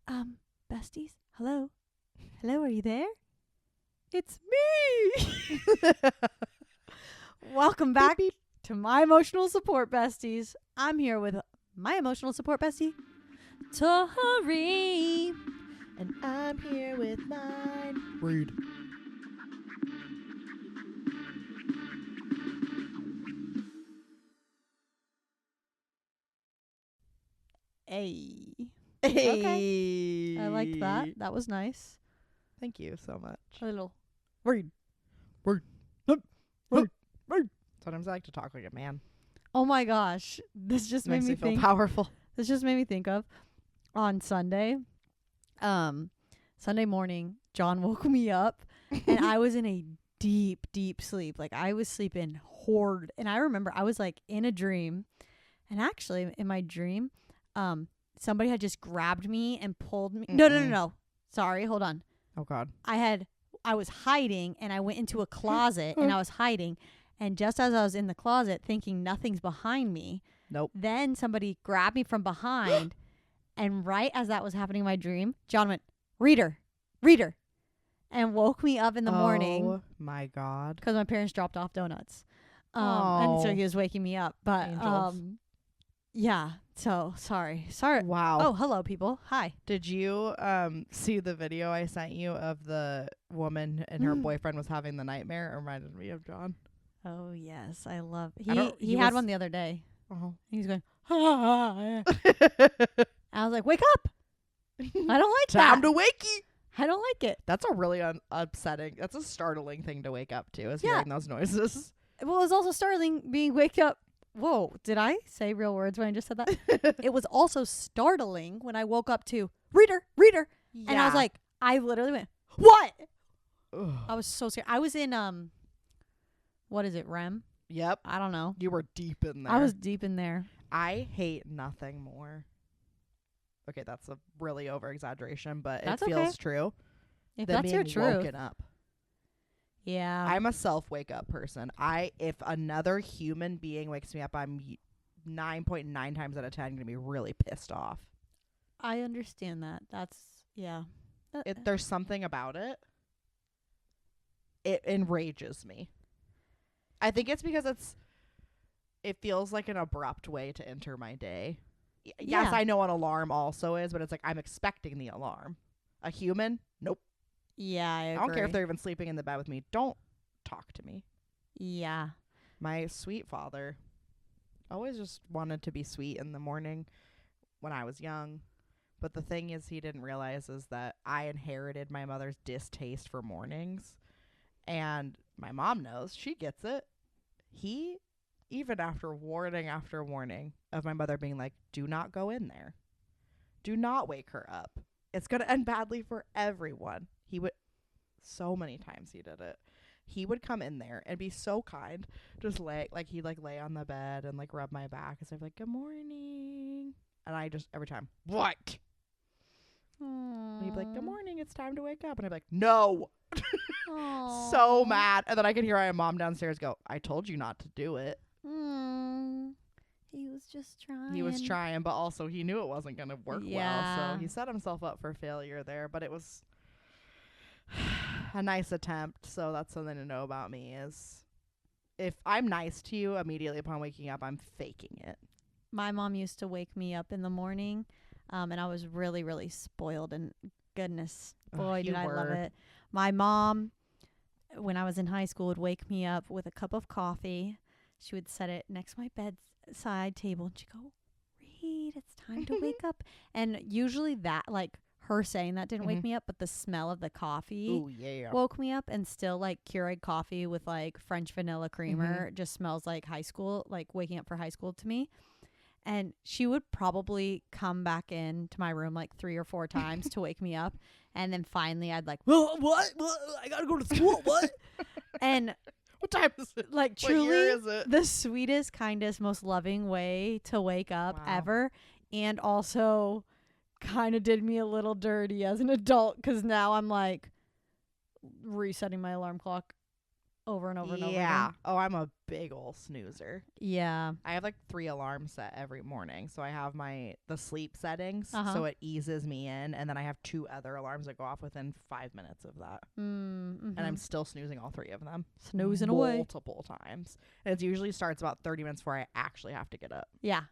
Besties? Hello? Hello, are you there? It's me! Welcome back to my emotional support besties. I'm here with my emotional support bestie, Tori. And I'm here with mine. Rude. Hey. Hey. I liked that. That was nice. Thank you so much. A little. Rude. Sometimes I like to talk like a man. Oh my gosh. This just made Makes me me feel think. powerful. This just made me think of on Sunday. Sunday morning, John woke me up and I was in a deep, deep sleep. Like I was sleeping hard. And I remember I was like in a dream. And actually in my dream, somebody had just grabbed me and pulled me. No. Sorry, hold on. Oh God. I was hiding and I went into a closet and I was hiding. And just as I was in the closet thinking nothing's behind me, Nope. then somebody grabbed me from behind. And right as that was happening in my dream, John went, reader, and woke me up in the morning. Oh my God. Because my parents dropped off donuts. And so he was waking me up. But, Angels. yeah. So, sorry. Wow. Oh, hello, people. Hi. Did you see the video I sent you of the woman and her boyfriend was having the nightmare? It reminded me of John. Oh, yes. I love he had was- one the other day. Oh. He's going, I was like, wake up. I don't like Time that. to wakey. I don't like it. That's a really upsetting. That's a startling thing to wake up to, is Yeah. hearing those noises. Well, it was also startling being waked up. Whoa, did I say real words when I just said that? It was also startling when I woke up to reader. And I was like, I literally went, what? Ugh. I was so scared. I was in, what is it, REM? Yep. I don't know. You were deep in there. I was deep in there. I hate nothing more. Okay, that's a really over exaggeration, but That's it feels okay. true. If Than that's your being truth. woken up. Yeah. I'm a self-wake up person. If another human being wakes me up, I'm 9.9 times out of 10 going to be really pissed off. I understand that. That's, yeah. There's something about it. It enrages me. I think it's because it feels like an abrupt way to enter my day. Yes, Yeah. I know an alarm also is, but it's like I'm expecting the alarm. A human? Nope. Yeah, I agree. I don't care if they're even sleeping in the bed with me. Don't talk to me. Yeah. My sweet father always just wanted to be sweet in the morning when I was young. But the thing is, he didn't realize is that I inherited my mother's distaste for mornings. And my mom knows. She gets it. He, even after warning of my mother being like, do not go in there. Do not wake her up. It's going to end badly for everyone. He would, so many times he did it. He would come in there and be so kind. Just he'd lay on the bed and like rub my back and say like, good morning. And I just, every time, what? And he'd be like, good morning, it's time to wake up. And I'd be like, no. So mad. And then I could hear my mom downstairs go, I told you not to do it. He was just trying. He was trying, but also he knew it wasn't going to work well. So he set himself up for failure there. But it was a nice attempt. So that's something to know about me is if I'm nice to you immediately upon waking up, I'm faking it. My mom used to wake me up in the morning, and I was really, really spoiled. And goodness, boy, did I love it. My mom, when I was in high school, would wake me up with a cup of coffee. She would set it next to my bedside table, and she'd go, Reed, it's time to wake up. And usually that, like, her saying that didn't wake me up, but the smell of the coffee woke me up. And still, like, Keurig coffee with, like, French vanilla creamer just smells like high school, like, waking up for high school to me. And she would probably come back into my room like 3 or 4 times to wake me up. And then finally I'd like, what? I got to go to school. What? And what time is it? Like, What year truly is it? the sweetest, kindest, most loving way to wake up ever. And also kind of did me a little dirty as an adult because now I'm like resetting my alarm clock over and over and over Yeah. again. Oh, I'm a big ol' snoozer. Yeah. I have like 3 alarms set every morning. So I have the sleep settings, Uh-huh. so it eases me in, and then I have 2 other alarms that go off within 5 minutes of that. Mm-hmm. And I'm still snoozing all 3 of them. Snoozing away. Multiple times. And it usually starts about 30 minutes before I actually have to get up. Yeah.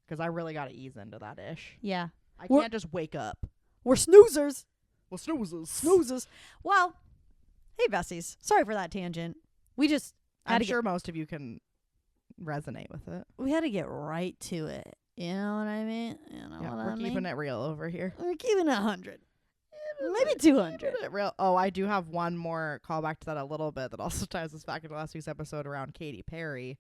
Because I really got to ease into that ish. Yeah. I can't just wake up. We're snoozers. Well, snoozes. Snoozes. Well, hey, besties. Sorry for that tangent. We just I'm sure most of you can resonate with it. we had to get right to it. You know what I mean? We're keeping it real over here. We're keeping it 100. Maybe 200. Keeping it real. Oh, I do have one more callback to that a little bit that also ties us back into last week's episode around Katy Perry.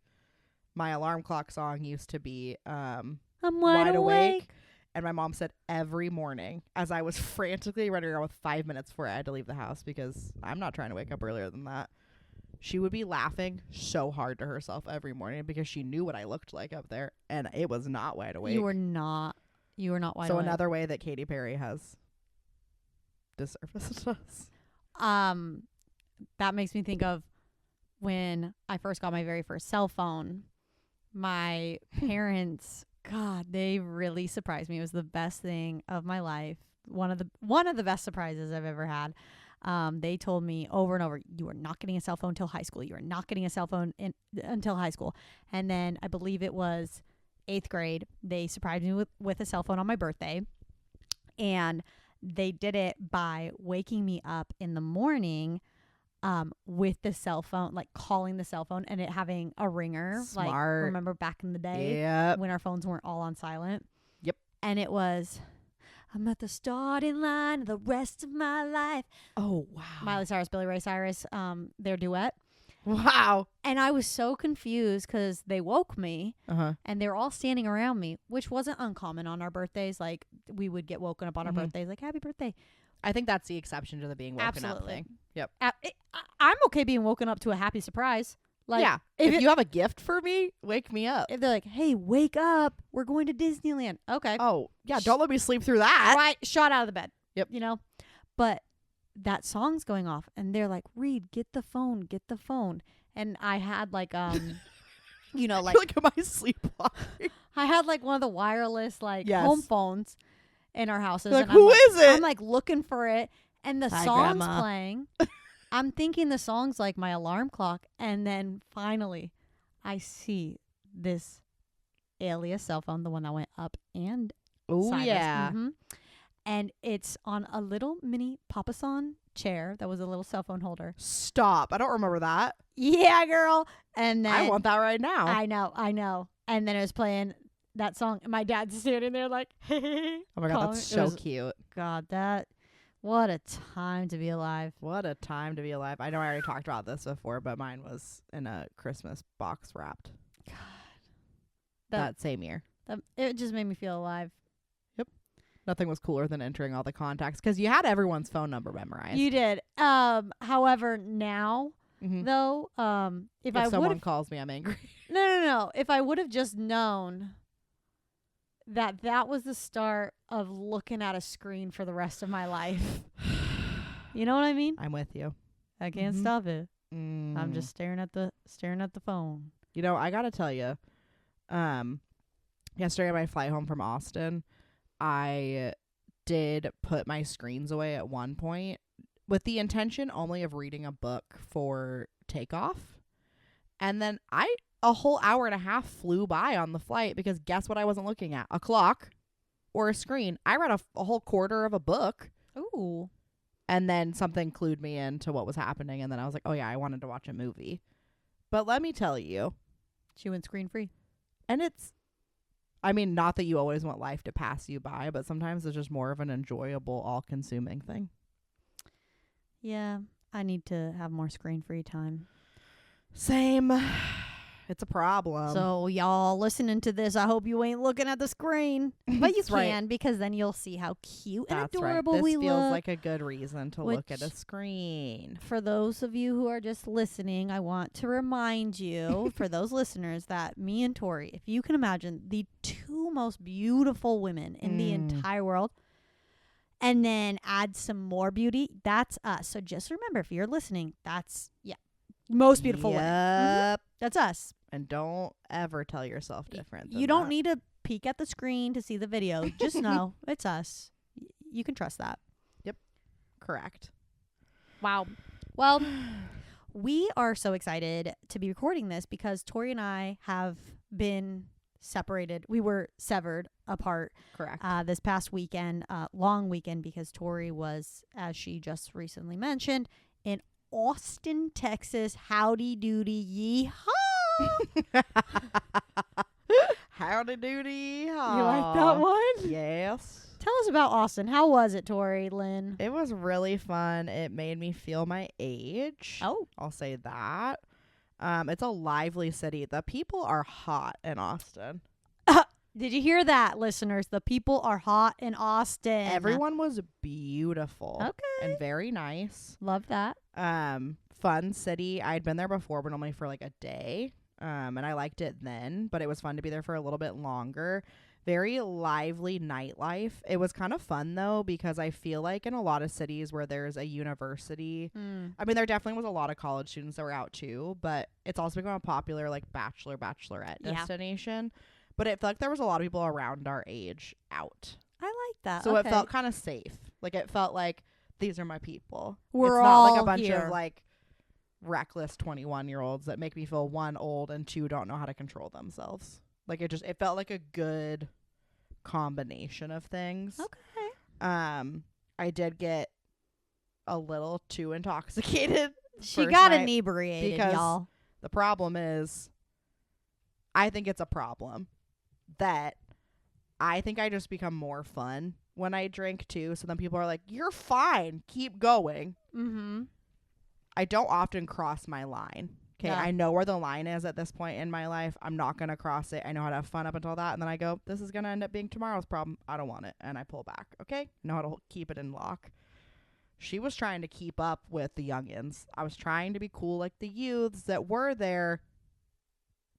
My alarm clock song used to be I'm wide awake. And my mom said every morning as I was frantically running around with 5 minutes before I had to leave the house because I'm not trying to wake up earlier than that. She would be laughing so hard to herself every morning because she knew what I looked like up there, and it was not wide awake. You were not wide awake. So another way that Katy Perry has dissurfaced us. That makes me think of when I first got my very first cell phone. My parents, God, they really surprised me. It was the best thing of my life. One of the best surprises I've ever had. They told me over and over, you are not getting a cell phone until high school. You are not getting a cell phone until high school. And then I believe it was 8th grade. They surprised me with a cell phone on my birthday. And they did it by waking me up in the morning with the cell phone, like calling the cell phone and it having a ringer. Smart. Like, remember back in the day when our phones weren't all on silent? Yep. And it was, I'm at the starting line of the rest of my life. Oh, wow. Miley Cyrus, Billy Ray Cyrus, their duet. Wow. And I was so confused because they woke me Uh-huh. and they were all standing around me, which wasn't uncommon on our birthdays. Like, we would get woken up on our birthdays, like, happy birthday. I think that's the exception to the being woken Absolutely. up thing. Yep. I'm okay being woken up to a happy surprise. Like, yeah. If you have a gift for me, wake me up. If they're like, hey, wake up, we're going to Disneyland. Okay. Oh, yeah. Don't let me sleep through that. Right. Shot out of the bed. Yep. You know? But that song's going off and they're like, Reed, get the phone. And I had like, you know, like, am I sleepwalking? I had like one of the wireless like home phones in our houses. Like, and who is it? I'm like looking for it and the song's playing. I'm thinking the song's like my alarm clock. And then finally I see this Alias cell phone, the one that went up and Oh, sideways. yeah. Mm-hmm. And it's on a little mini papasan chair that was a little cell phone holder. Stop. I don't remember that. Yeah, girl. And then I want that right now. I know. And then it was playing that song. My dad's standing there like, oh my God, that's so cute. God, what a time to be alive. What a time to be alive. I know I already talked about this before, but mine was in a Christmas box wrapped. God. That same year. It just made me feel alive. Nothing was cooler than entering all the contacts because you had everyone's phone number memorized. You did. However, now, though, if someone calls me, I'm angry. No. If I would have just known that was the start of looking at a screen for the rest of my life. You know what I mean? I'm with you. I can't stop it. I'm just staring at the phone. You know, I gotta tell you, yesterday on my flight home from Austin, I did put my screens away at one point with the intention only of reading a book for takeoff. And then a whole hour and a half flew by on the flight because guess what I wasn't looking at? A clock or a screen. I read a whole quarter of a book. Ooh. And then something clued me into what was happening. And then I was like, oh, yeah, I wanted to watch a movie. But let me tell you. She went screen free. And not that you always want life to pass you by, but sometimes it's just more of an enjoyable, all-consuming thing. Yeah, I need to have more screen-free time. Same. It's a problem. So y'all listening to this, I hope you ain't looking at the screen. But you can because then you'll see how cute and adorable we look. This feels like a good reason to look at a screen. For those of you who are just listening, I want to remind you, for those listeners, that me and Tori, if you can imagine, the two most beautiful women in the entire world, and then add some more beauty, that's us. So just remember, if you're listening, Most beautiful way. Yep. That's us. And don't ever tell yourself different. You don't need to peek at the screen to see the video. Just know it's us. You can trust that. Yep. Correct. Wow. Well, we are so excited to be recording this because Tori and I have been separated. We were severed apart. Correct. This past weekend, long weekend, because Tori was, as she just recently mentioned, in Austin, Texas. Howdy doody yeehaw. Howdy doody yeehaw. You like that one? Yes. Tell us about Austin. How was it, Tori, Lynn? It was really fun. It made me feel my age. Oh. I'll say that. It's a lively city. The people are hot in Austin. Did you hear that, listeners? The people are hot in Austin. Everyone was beautiful. Okay. And very nice. Love that. Fun city. I'd been there before, but only for like a day. And I liked it then, but it was fun to be there for a little bit longer. Very lively nightlife. It was kind of fun though, because I feel like in a lot of cities where there's a university, I mean, there definitely was a lot of college students that were out too, but it's also become a popular like bachelorette destination. But it felt like there was a lot of people around our age out. I like that. So it felt kind of safe. Like it felt like these are my people. We're it's all not like a bunch here. of like reckless 21-year-olds that make me feel one, old, and two, don't know how to control themselves. Like it felt like a good combination of things. Okay. I did get a little too intoxicated. She got inebriated, because y'all. The problem is, I think it's a problem that I think I just become more fun when I drink too. So then people are like, "You're fine, keep going." Mm-hmm. I don't often cross my line. Okay, Yeah. I know where the line is at this point in my life. I'm not going to cross it. I know how to have fun up until that. And then I go, this is going to end up being tomorrow's problem. I don't want it. And I pull back. Okay? I know how to keep it in lock. She was trying to keep up with the youngins. I was trying to be cool like the youths that were there.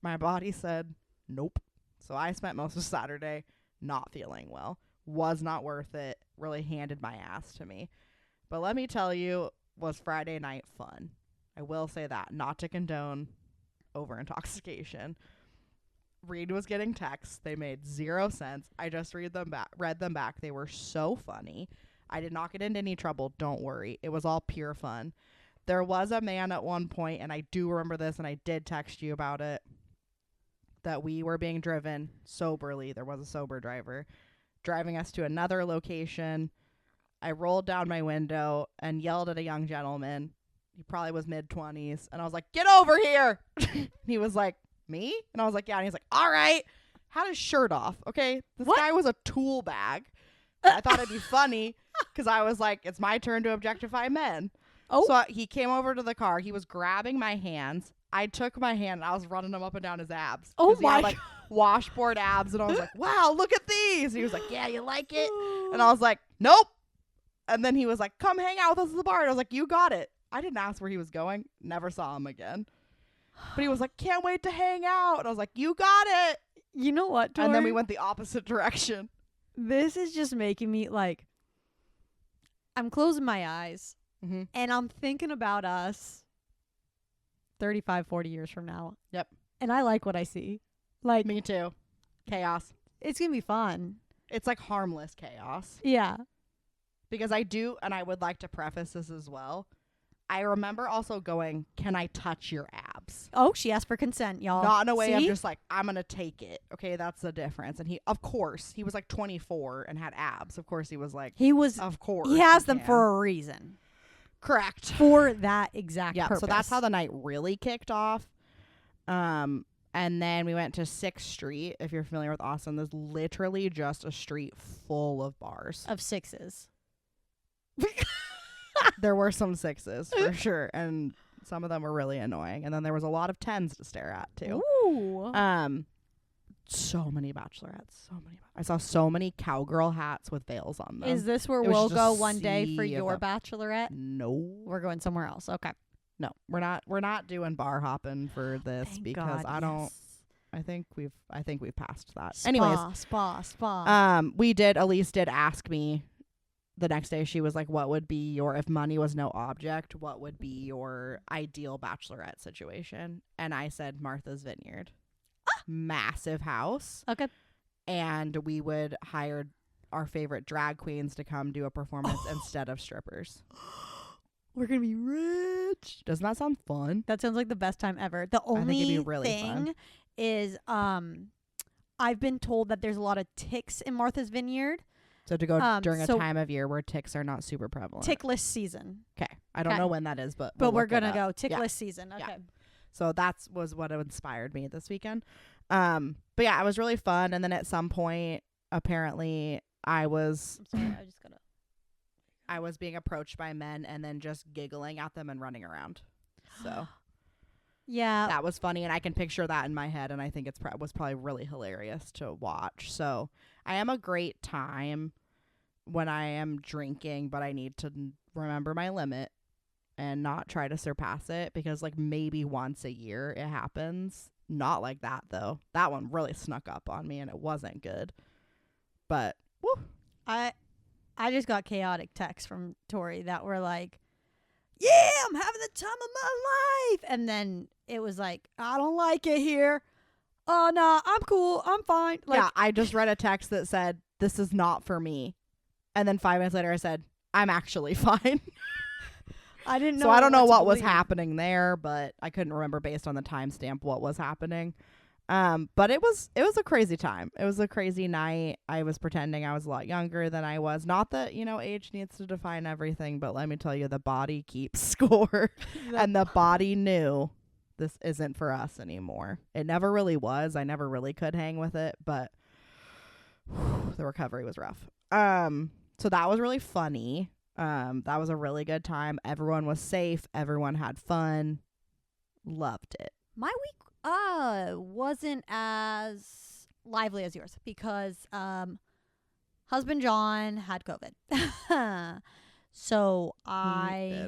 My body said, nope. So I spent most of Saturday not feeling well. Was not worth it. Really handed my ass to me. But let me tell you, was Friday night fun. I will say that, not to condone over intoxication. Reed was getting texts. They made 0 sense. I just read them back. They were so funny. I did not get into any trouble. Don't worry. It was all pure fun. There was a man at one point, and I do remember this, and I did text you about it, that we were being driven soberly. There was a sober driver driving us to another location. I rolled down my window and yelled at a young gentleman. He probably was mid-20s. And I was like, get over here. He was like, me? And I was like, yeah. And he's like, all right. Had his shirt off. Okay. This guy was a tool bag. I thought it'd be funny because I was like, it's my turn to objectify men. Oh. So he came over to the car. He was grabbing my hands. I took my hand and I was running him up and down his abs. Oh my. He had like washboard abs. And I was like, wow, look at these. He was like, yeah, you like it? And I was like, nope. And then he was like, come hang out with us at the bar. And I was like, you got it. I didn't ask where he was going. Never saw him again. But he was like, can't wait to hang out. And I was like, you got it. You know what, Tori? And then we went the opposite direction. This is just making me like, I'm closing my eyes and I'm thinking about us 35, 40 years from now. Yep. And I like what I see. Like, me too. Chaos. It's going to be fun. It's like harmless chaos. Yeah. Because I do, and I would like to preface this as well. I remember also going, can I touch your abs? Oh, she asked for consent, y'all. Not in a way I'm just like, I'm going to take it. Okay, that's the difference. And he was like 24 and had abs. Of course, he was like, of course. He has them for a reason. Correct. For that exact purpose. So that's how the night really kicked off. And then we went to 6th Street. If you're familiar with Austin, there's literally just a street full of bars. Of sixes. There were some 6s for sure, and some of them were really annoying. And then there was a lot of 10s to stare at too. Ooh. So many bachelorettes. I saw so many cowgirl hats with veils on them. Is this where we'll go one day for your bachelorette? No, we're going somewhere else. Okay. No, we're not doing bar hopping for this. Thank because God, I don't. Yes. I think we've passed that. Anyways, spa. Elise did ask me the next day she was like, what would be your, if money was no object, what would be your ideal bachelorette situation? And I said Martha's Vineyard. Massive house. Okay. And we would hire our favorite drag queens to come do a performance instead of strippers. We're going to be rich. Doesn't that sound fun? That sounds like the best time ever. The only thing is I've been told that there's a lot of ticks in Martha's Vineyard. So to go during a time of year where ticks are not super prevalent. Tick list season. Okay. I don't know when that is, but we're going to go. Tick list season. Okay. Yeah. So was what inspired me this weekend. But yeah, it was really fun. And then at some point, apparently I'm sorry, I was being approached by men and then just giggling at them and running around. So yeah, that was funny. And I can picture that in my head. And I think it was probably really hilarious to watch. So I am a great time when I am drinking, but I need to remember my limit and not try to surpass it, because like maybe once a year it happens. Not like that though. That one really snuck up on me and it wasn't good. But woo. I just got chaotic texts from Tori that were like, yeah, I'm having the time of my life. And then it was like, I don't like it here. Oh, no, I'm cool. I'm fine. Like, yeah, I just read a text that said, this is not for me. And then 5 minutes later I said, I'm actually fine. I didn't know. So I don't know what was happening there, but I couldn't remember based on the timestamp what was happening. But it was a crazy time. It was a crazy night. I was pretending I was a lot younger than I was. Not that, age needs to define everything, but let me tell you, the body keeps score. And the body knew this isn't for us anymore. It never really was. I never really could hang with it, but the recovery was rough. So that was really funny. That was a really good time. Everyone was safe. Everyone had fun. Loved it. My week wasn't as lively as yours because husband John had COVID. So I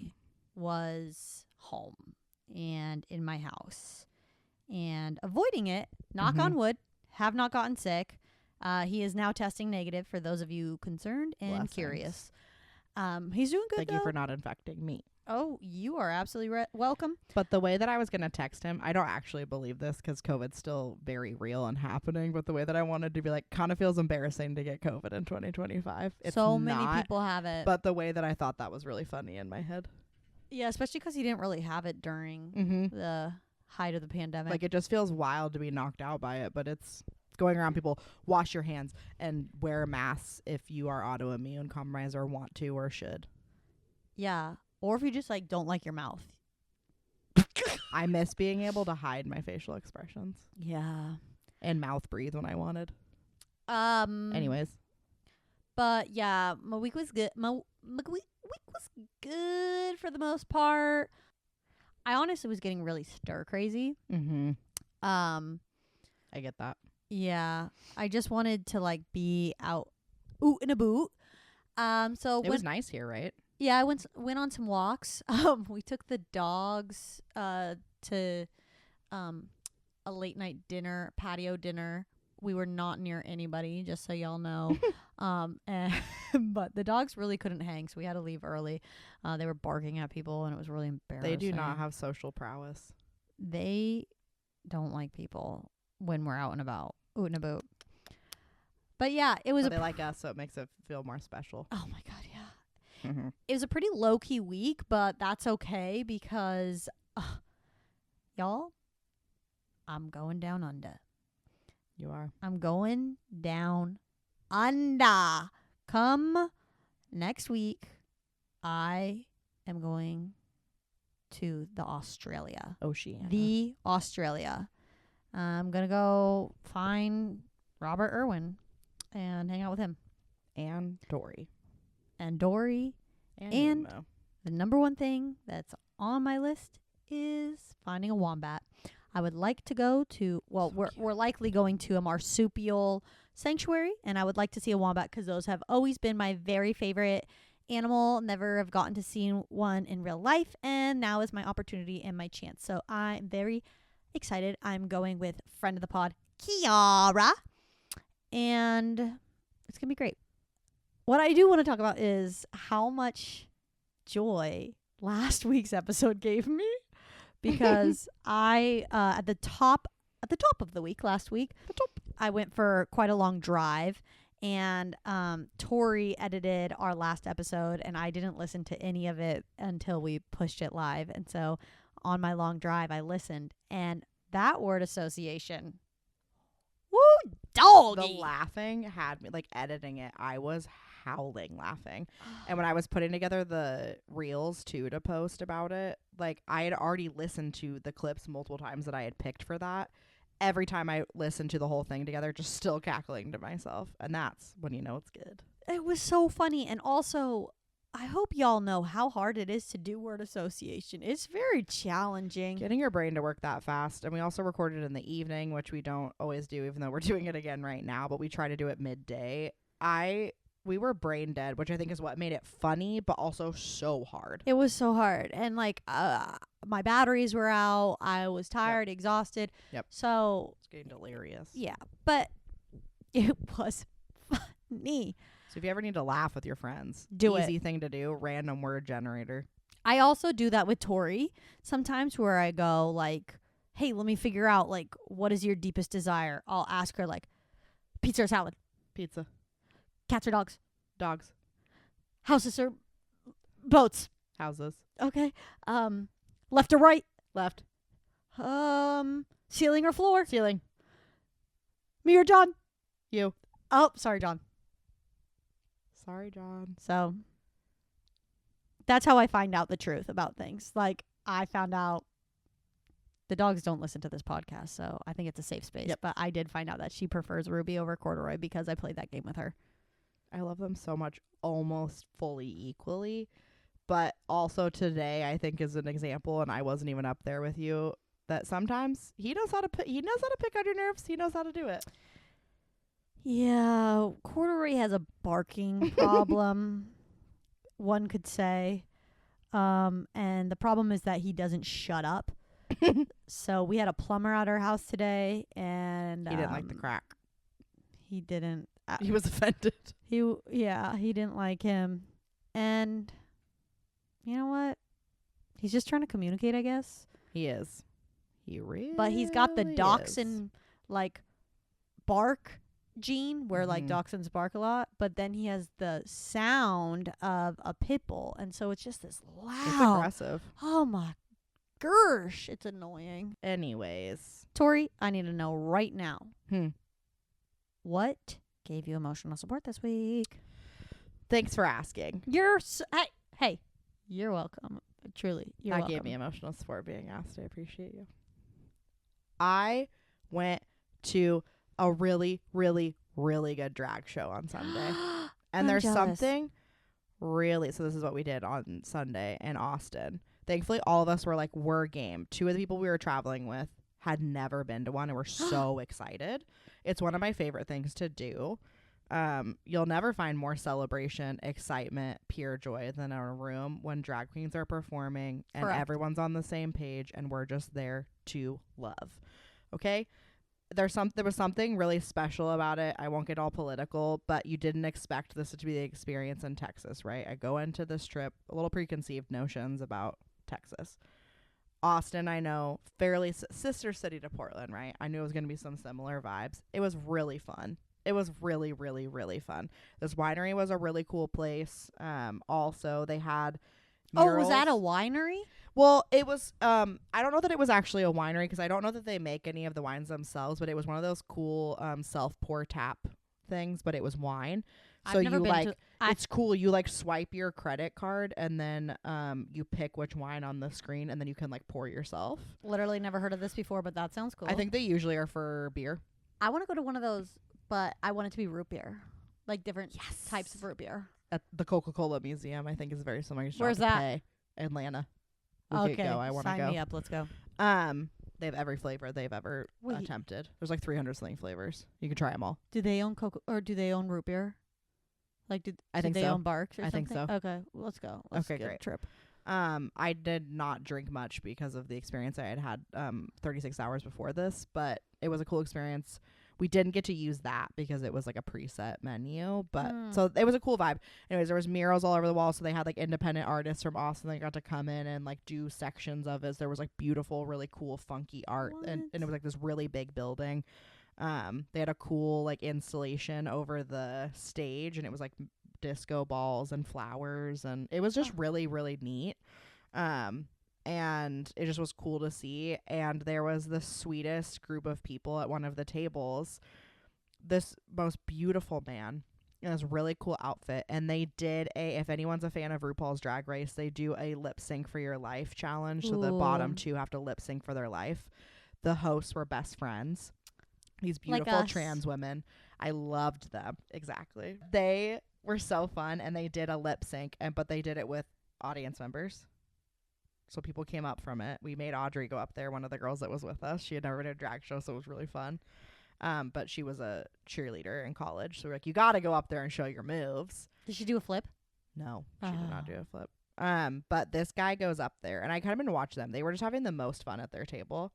was home and in my house and avoiding it. Knock on wood. Have not gotten sick. He is now testing negative for those of you concerned and curious. He's doing good. Thank you for not infecting me. Oh, you are absolutely welcome. But the way that I was going to text him, I don't actually believe this because COVID's still very real and happening. But the way that I wanted to be like, kind of feels embarrassing to get COVID in 2025. It's so many people have it. But the way that I thought that was really funny in my head. Yeah, especially because he didn't really have it during the height of the pandemic. Like, it just feels wild to be knocked out by it. But it's going around people, wash your hands and wear masks if you are autoimmune compromised or want to or should. Yeah. Or if you just like don't like your mouth. I miss being able to hide my facial expressions. Yeah. And mouth breathe when I wanted. Anyways. But yeah, my week was good. My week was good for the most part. I honestly was getting really stir crazy. I get that. Yeah. I just wanted to like be out oot in a boot. So it was nice here, right? Yeah, I went on some walks. We took the dogs to a late night dinner, patio dinner. We were not near anybody, just so y'all know. But the dogs really couldn't hang, so we had to leave early. They were barking at people, and it was really embarrassing. They do not have social prowess. They don't like people when we're out and about, oot and about. But yeah, it was. They like us, so it makes it feel more special. Oh my god, yeah. It was a pretty low-key week, but that's okay because, y'all, I'm going down under. You are. I'm going down under. Come next week, I am going to the Australia. Oceania. The Australia. I'm going to go find Robert Irwin and hang out with him. And Tori. And Dory. And the number one thing that's on my list is finding a wombat. I would like to go to, we're likely going to a marsupial sanctuary, and I would like to see a wombat because those have always been my very favorite animal. Never have gotten to see one in real life, and now is my opportunity and my chance. So I'm very excited. I'm going with friend of the pod, Kiara, and it's going to be great. what I do want to talk about is how much joy last week's episode gave me, because I at the top of the week last week, I went for quite a long drive, and Tori edited our last episode, and I didn't listen to any of it until we pushed it live. And so on my long drive, I listened, and that word association, woo, doggy. The laughing had me, like, editing it, I was howling laughing. And when I was putting together the reels too to post about it, like, I had already listened to the clips multiple times that I had picked for that. Every time I listened to the whole thing together, just still cackling to myself. And that's when you know it's good. It was so funny. And also, I hope y'all know how hard it is to do word association. It's very challenging. Getting your brain to work that fast. And we also recorded in the evening, which we don't always do, even though we're doing it again right now. But we try to do it midday. We were brain dead, which I think is what made it funny, but also so hard. It was so hard. And like, my batteries were out. I was tired, exhausted. Yep. So It's getting delirious. yeah, but it was funny. So if you ever need to laugh with your friends, Do it. easy thing to do, random word generator. I also do that with Tori sometimes, where I go like, hey, let me figure out, like, what is your deepest desire? I'll ask her, like, pizza or salad? Pizza. Cats or dogs? Dogs. Houses or boats? Houses. Okay. Left or right? Left. Ceiling or floor? Ceiling. Me or John? You. Oh, sorry, John. Sorry, John. So that's how I find out the truth about things. Like, I found out the dogs don't listen to this podcast, so I think it's a safe space. Yep. But I did find out that she prefers Ruby over Corduroy because I played that game with her. I love them so much, almost fully equally. But also today, I think, is an example, and I wasn't even up there with you, that sometimes he knows how to pick on your nerves. He knows how to do it. Yeah, Corduroy has a barking problem, one could say. And the problem is that he doesn't shut up. So we had a plumber at our house today, and He didn't like the crack. He didn't. He was offended. He didn't like him. And you know what? He's just trying to communicate, I guess. He is. He really But he's got the is. dachshund, like, bark gene, where like Mhm. dachshunds bark a lot, but then he has the sound of a pit bull, and so it's just this It's loud. aggressive. Oh my gosh, it's annoying. Anyways. Tori, I need to know right now, Hmm. what gave you emotional support this week? Thanks for asking. Hey, you're welcome. Truly, you're That welcome. gave me emotional support being asked. I appreciate you. I went to a really, really, really good drag show on Sunday. And I'm there's jealous. something really, so this is what we did on Sunday in Austin. Thankfully, all of us were like, we're game. Two of the people we were traveling with had never been to one and were so excited. It's one of my favorite things to do. You'll never find more celebration, excitement, pure joy than in a room when drag queens are performing and Correct. everyone's on the same page and we're just there to love. Okay? There was something really special about it. I won't get all political, but you didn't expect this to be the experience in Texas, right? I go into this trip a little preconceived notions about Texas. Austin, I know, fairly sister city to Portland, right? I knew it was going to be some similar vibes. It was really fun. It was really, really, really fun. This winery was a really cool place. Also, they had murals. Oh, was that a winery? Well, it was, I don't know that it was actually a winery because I don't know that they make any of the wines themselves, but it was one of those cool self-pour tap things, but it was wine. So I've never you been like, to- it's cool. You like swipe your credit card and then you pick which wine on the screen and then you can like pour yourself. Literally never heard of this before, but that sounds cool. I think they usually are for beer. I want to go to one of those, but I want it to be root beer, like different types of root beer. At the Coca-Cola Museum, I think is very similar. You just Where's don't have to that? pay. Atlanta. We Okay, could go. I want to sign go. me up. Let's go. They have every flavor they've ever Wait. attempted. There's like 300 something flavors. You can try them all. Do they own Coca or do they own root beer? Like, I think they so. own Barks or I think something? so. Okay, let's go. Let's Okay, get a great. trip. I did not drink much because of the experience I had 36 hours before this, but it was a cool experience. We didn't get to use that because it was like a preset menu, but so it was a cool vibe. Anyways, there was murals all over the wall, so they had like independent artists from Austin that got to come in and like do sections of it. So there was like beautiful, really cool, funky art, and it was like this really big building. They had a cool like installation over the stage, and it was like disco balls and flowers, and it was just really, really neat. And it just was cool to see. And there was the sweetest group of people at one of the tables, this most beautiful man in this really cool outfit, and they did if anyone's a fan of RuPaul's Drag Race, they do a lip sync for your life challenge. So the bottom two have to lip sync for their life. The hosts were best friends, these beautiful like trans women. I loved them. Exactly. They were so fun, and they did a lip sync, but they did it with audience members. So people came up from it. We made Audrey go up there, one of the girls that was with us. She had never been to a drag show, so it was really fun. But she was a cheerleader in college. So we're like, you got to go up there and show your moves. Did she do a flip? No, she did not do a flip. But this guy goes up there, and I kind of been watching them. They were just having the most fun at their table.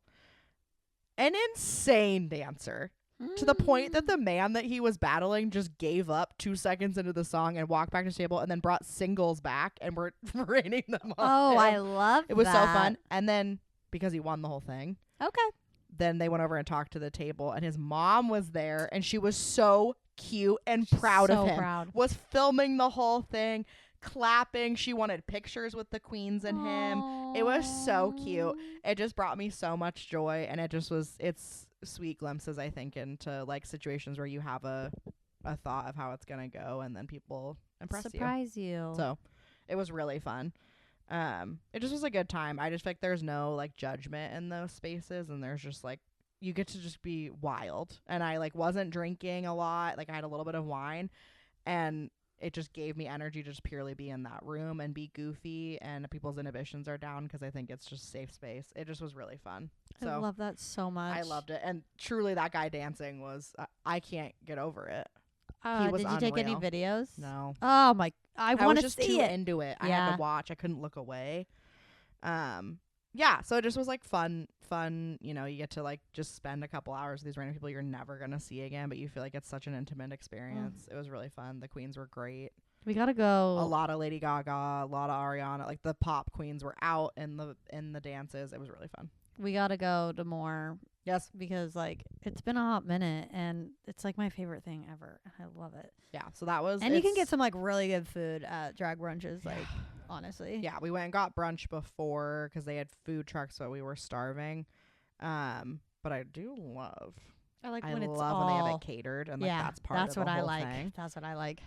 An insane dancer. To the point that the man that he was battling just gave up 2 seconds into the song and walked back to the table, and then brought singles back and were raining them on him. I love that. It was so fun. And then, because he won the whole thing, okay, then they went over and talked to the table, and his mom was there, and she was so cute and proud of him. Was filming the whole thing, clapping. She wanted pictures with the queens and him. It was so cute. It just brought me so much joy, and it's sweet glimpses, I think, into like situations where you have a thought of how it's gonna go, and then people surprise you. So it was really fun. It just was a good time. I just feel like there's no like judgment in those spaces, and there's just like you get to just be wild. And I like wasn't drinking a lot. Like I had a little bit of wine, and it just gave me energy to just purely be in that room and be goofy, and people's inhibitions are down because I think it's just safe space. It just was really fun. So I love that so much. I loved it. And truly that guy dancing was, I can't get over it. Did you take any videos? No. Oh my, I want to see it. I was just too into it. I had to watch. I couldn't look away. Yeah, so it just was like fun, you know, you get to like just spend a couple hours with these random people you're never going to see again, but you feel like it's such an intimate experience. It was really fun. The queens were great. We got to go. A lot of Lady Gaga, a lot of Ariana, like the pop queens were out in the dances. It was really fun. We got to go to more. Yes. Because like it's been a hot minute, and it's like my favorite thing ever. I love it. Yeah, so that was. And you can get some like really good food at drag brunches, like honestly. Yeah, we went and got brunch before because they had food trucks, but we were starving. But I do love. I like when when they have it catered, and like that's part of the whole thing. That's what I like.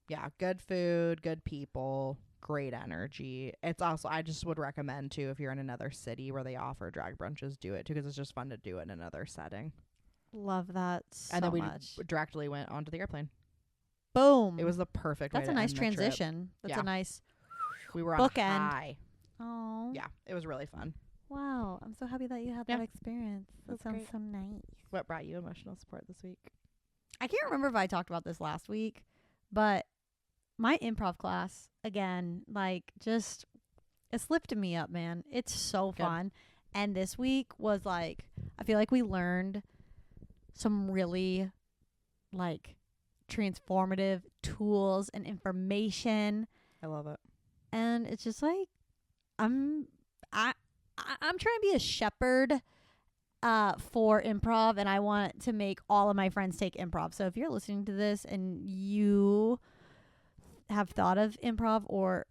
Yeah, good food, good people, great energy. It's also, I just would recommend too, if you're in another city where they offer drag brunches, do it too, because it's just fun to do it in another setting. Love that so and then we much. Directly went onto the airplane. Boom. It was the perfect That's way a to nice end transition. That's a nice we were on bookend. high. Oh. Yeah, it was really fun. Wow. I'm so happy that you had that experience. That sounds great. so nice. What brought you emotional support this week? I can't remember if I talked about this last week, but my improv class, again, like just it's lifted me up, man. It's so fun. And this week was like, I feel like we learned some really like transformative tools and information. I love it. And it's just like I'm trying to be a shepherd for improv, and I want to make all of my friends take improv. So if you're listening to this and you have thought of improv or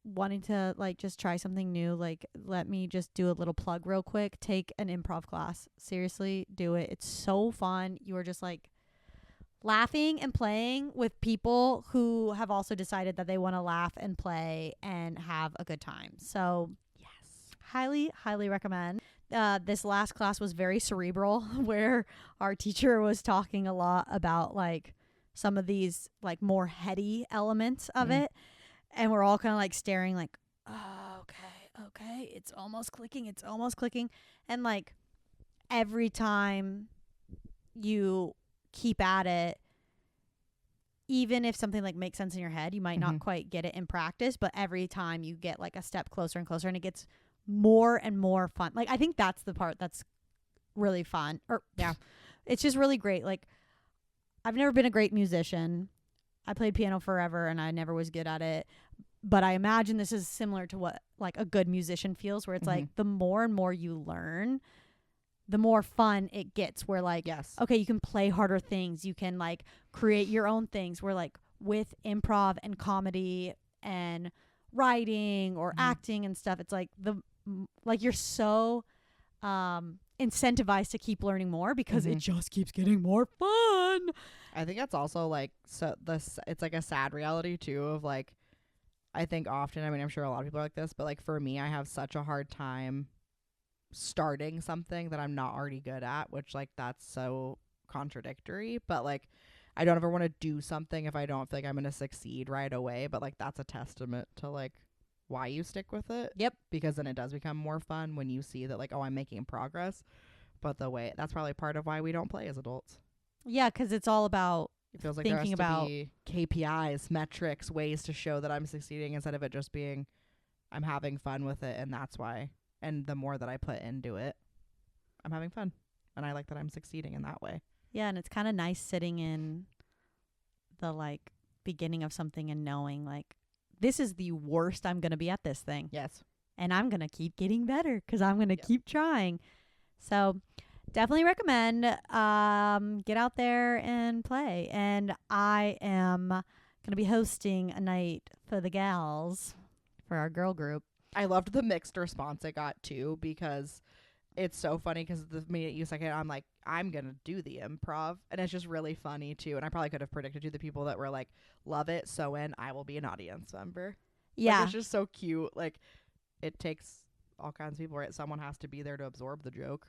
wanting to like just try something new, like let me just do a little plug real quick. Take an improv class. Seriously, do it. It's so fun. You are just like laughing and playing with people who have also decided that they want to laugh and play and have a good time. So yes, highly recommend. This last class was very cerebral, where our teacher was talking a lot about like some of these like more heady elements of it, and we're all kind of like staring like, oh, okay, it's almost clicking, and like every time you keep at it, even if something like makes sense in your head, you might not quite get it in practice, but every time you get like a step closer and closer, and it gets more and more fun. Like I think that's the part that's really fun. Or it's just really great. Like, I've never been a great musician. I played piano forever and I never was good at it. But I imagine this is similar to what like a good musician feels, where it's like the more and more you learn, the more fun it gets, where like, okay, you can play harder things. You can like create your own things, where like with improv and comedy and writing or acting and stuff, it's like you're so incentivized to keep learning more because it just keeps getting more fun. I think that's also like, so it's like a sad reality too of like, I think often, I mean, I'm sure a lot of people are like this, but like for me, I have such a hard time starting something that I'm not already good at, which like that's so contradictory, but like I don't ever want to do something if I don't feel like I'm going to succeed right away, but like that's a testament to like why you stick with it. Yep. Because then it does become more fun when you see that like, oh, I'm making progress. But that's probably part of why we don't play as adults. Yeah, because it's all about it feels like thinking there has about to be KPIs, metrics, ways to show that I'm succeeding instead of it just being I'm having fun with it, and that's why. And the more that I put into it, I'm having fun. And I like that I'm succeeding in that way. Yeah, and it's kind of nice sitting in the like beginning of something and knowing like this is the worst I'm going to be at this thing. Yes. And I'm going to keep getting better because I'm going to keep trying. So definitely recommend get out there and play. And I am going to be hosting a night for the gals for our girl group. I loved the mixed response I got too, because it's so funny because the minute you second, I'm like, I'm going to do the improv. And it's just really funny too. And I probably could have predicted to the people that were like, love it. So I will be an audience member. Yeah. Like, it's just so cute. Like, it takes all kinds of people, right? Someone has to be there to absorb the joke.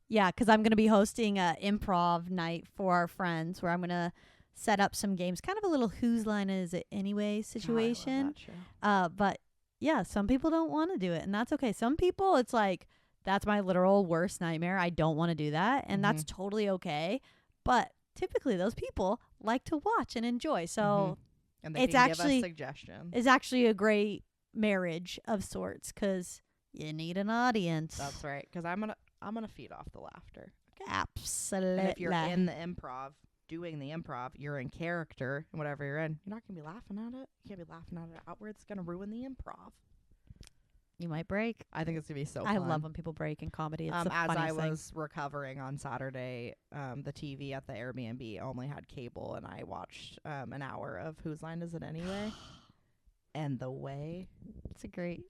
Yeah, because I'm going to be hosting a improv night for our friends where I'm going to set up some games, kind of a little Whose Line Is It Anyway situation. God, I love that show. But yeah, some people don't want to do it, and that's okay. Some people, it's like, that's my literal worst nightmare. I don't want to do that, and that's totally okay. But typically, those people like to watch and enjoy. So and they can give us suggestions. It's actually a great marriage of sorts because you need an audience. That's right. Because I'm gonna feed off the laughter. Absolutely. And if you're in the improv, doing the improv, you're in character and whatever you're in, you're not gonna be laughing at it. You can't be laughing at it outward. It's gonna ruin the improv. You might break. I think it's gonna be so I fun. love when people break in comedy. It's the as funniest I thing. was recovering on Saturday, the TV at the Airbnb only had cable, and I watched an hour of Whose Line Is It Anyway? And the way it's a great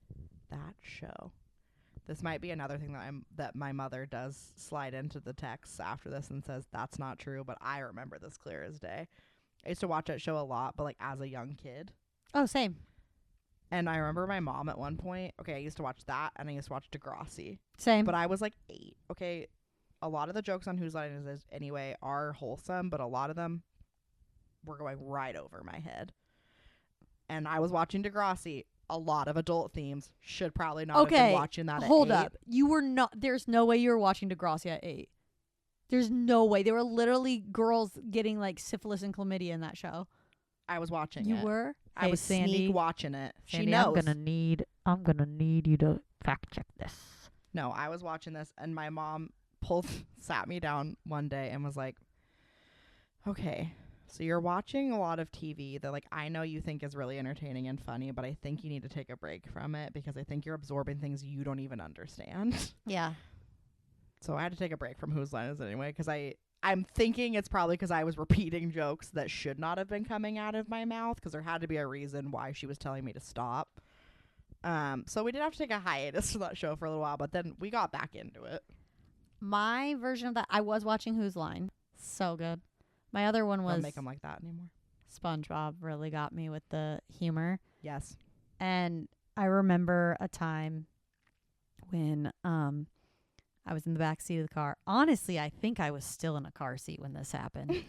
that show. This might be another thing that my mother does slide into the texts after this and says that's not true, but I remember this clear as day. I used to watch that show a lot, but like as a young kid. Oh, same. And I remember my mom at one point, okay, I used to watch that, and I used to watch Degrassi. Same. But I was like 8. Okay, a lot of the jokes on Whose Line Is It Anyway are wholesome, but a lot of them were going right over my head. And I was watching Degrassi. A lot of adult themes. Should probably not have been watching that at 8. Hold up. You were not, there's no way you were watching Degrassi at 8. There's no way. There were literally girls getting like syphilis and chlamydia in that show. I was watching You it. were? I was sneak watching it. Sandy, she knows. I'm gonna need you to fact check this. No, I was watching this, and my mom sat me down one day and was like, okay, so you're watching a lot of TV that like I know you think is really entertaining and funny, but I think you need to take a break from it because I think you're absorbing things you don't even understand. Yeah. So I had to take a break from Whose Line Is It Anyway? Because I'm thinking it's probably because I was repeating jokes that should not have been coming out of my mouth, because there had to be a reason why she was telling me to stop. So we did have to take a hiatus from that show for a little while, but then we got back into it. My version of that, I was watching Whose Line. So good. My other one was... Don't make them like that anymore. SpongeBob really got me with the humor. Yes. And I remember a time when I was in the back seat of the car. Honestly, I think I was still in a car seat when this happened.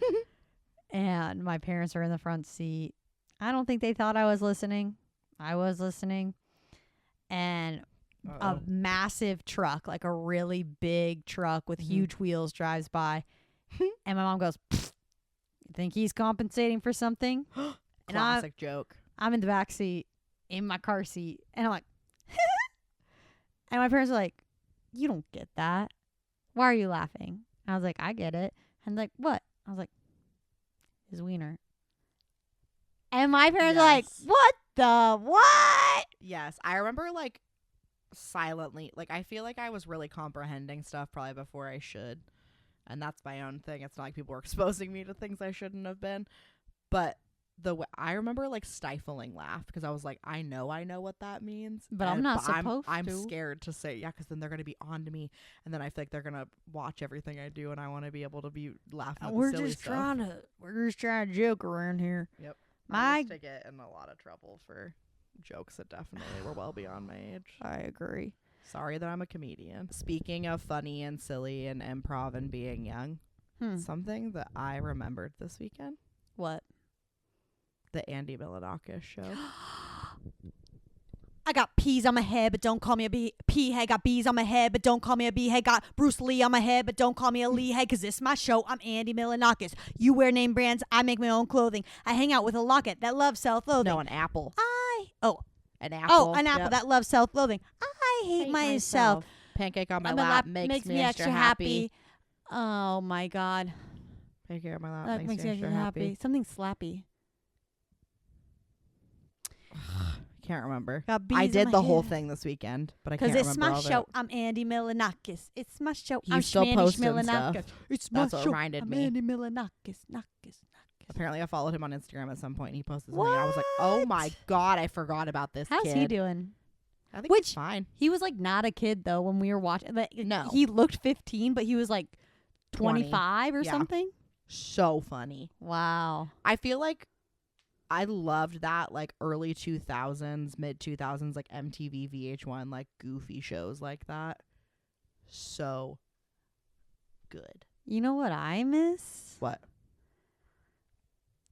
And my parents are in the front seat. I don't think they thought I was listening. I was listening. And a massive truck, like a really big truck with huge wheels, drives by. And my mom goes, you think he's compensating for something? And Classic joke. I'm in the back seat in my car seat. And I'm like, and my parents are like, you don't get that. Why are you laughing? I was like, I get it. And like, what? I was like, his wiener. And my parents are like, what the what? Yes. I remember like silently, like I feel like I was really comprehending stuff probably before I should. And that's my own thing. It's not like people were exposing me to things I shouldn't have been. But I remember like stifling laugh because I was like, I know what that means, but I'm not supposed to. I'm scared to say because then they're gonna be on to me, and then I feel like they're gonna watch everything I do, and I want to be able to be laughing at the silly stuff. We're just trying to joke around here. Yep. I used to get in a lot of trouble for jokes that definitely were well beyond my age. I agree. Sorry that I'm a comedian. Speaking of funny and silly and improv and being young, something that I remembered this weekend. What? The Andy Milonakis show. I got peas on my head, but don't call me a pea head. Got bees on my head, but don't call me a bee head. Got Bruce Lee on my head, but don't call me a Lee head, because this is my show. I'm Andy Milonakis. You wear name brands. I make my own clothing. I hang out with a locket that loves self-loathing. No, an apple. An apple. Oh, an apple that loves self-loathing. I hate myself. Pancake on my lap makes me extra happy. Oh, my God. Pancake on my lap That makes me extra happy. Something slappy. Can't remember. I did the whole thing this weekend, but I can't remember. Because it's my show. I'm Andy Milonakis. It's my show. I'm still posting stuff. It's my show. What reminded I'm me. Andy Milonakis. Apparently, I followed him on Instagram at some point, and he posted something. And I was like, "Oh my God, I forgot about this." How's kid. he doing? I think he's fine. He was like not a kid though when we were watching. No, he looked 15, but he was like 25 or something. So funny. Wow. I feel like I loved that like early 2000s, mid 2000s, like MTV, VH1, like goofy shows like that. So good. You know what I miss? What?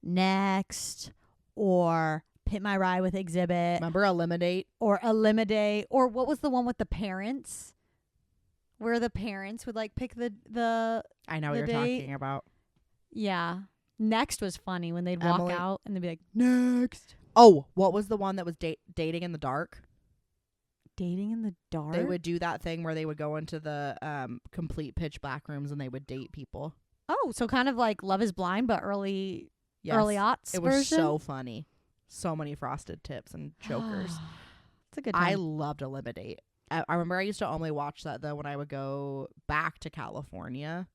Next or Pit My Ride with Exhibit. Remember Eliminate? Or Eliminate. Or what was the one with the parents? Where the parents would like pick the I know what you're talking about. Yeah. Next was funny when they'd walk out and they'd be like, next. Oh, what was the one that was dating in the dark? Dating in the dark? They would do that thing where they would go into the complete pitch black rooms and they would date people. Oh, so kind of like Love is Blind, but early aughts. It was so funny. So many frosted tips and chokers. It's a good time. I loved Eliminate. I remember I used to only watch that though when I would go back to California.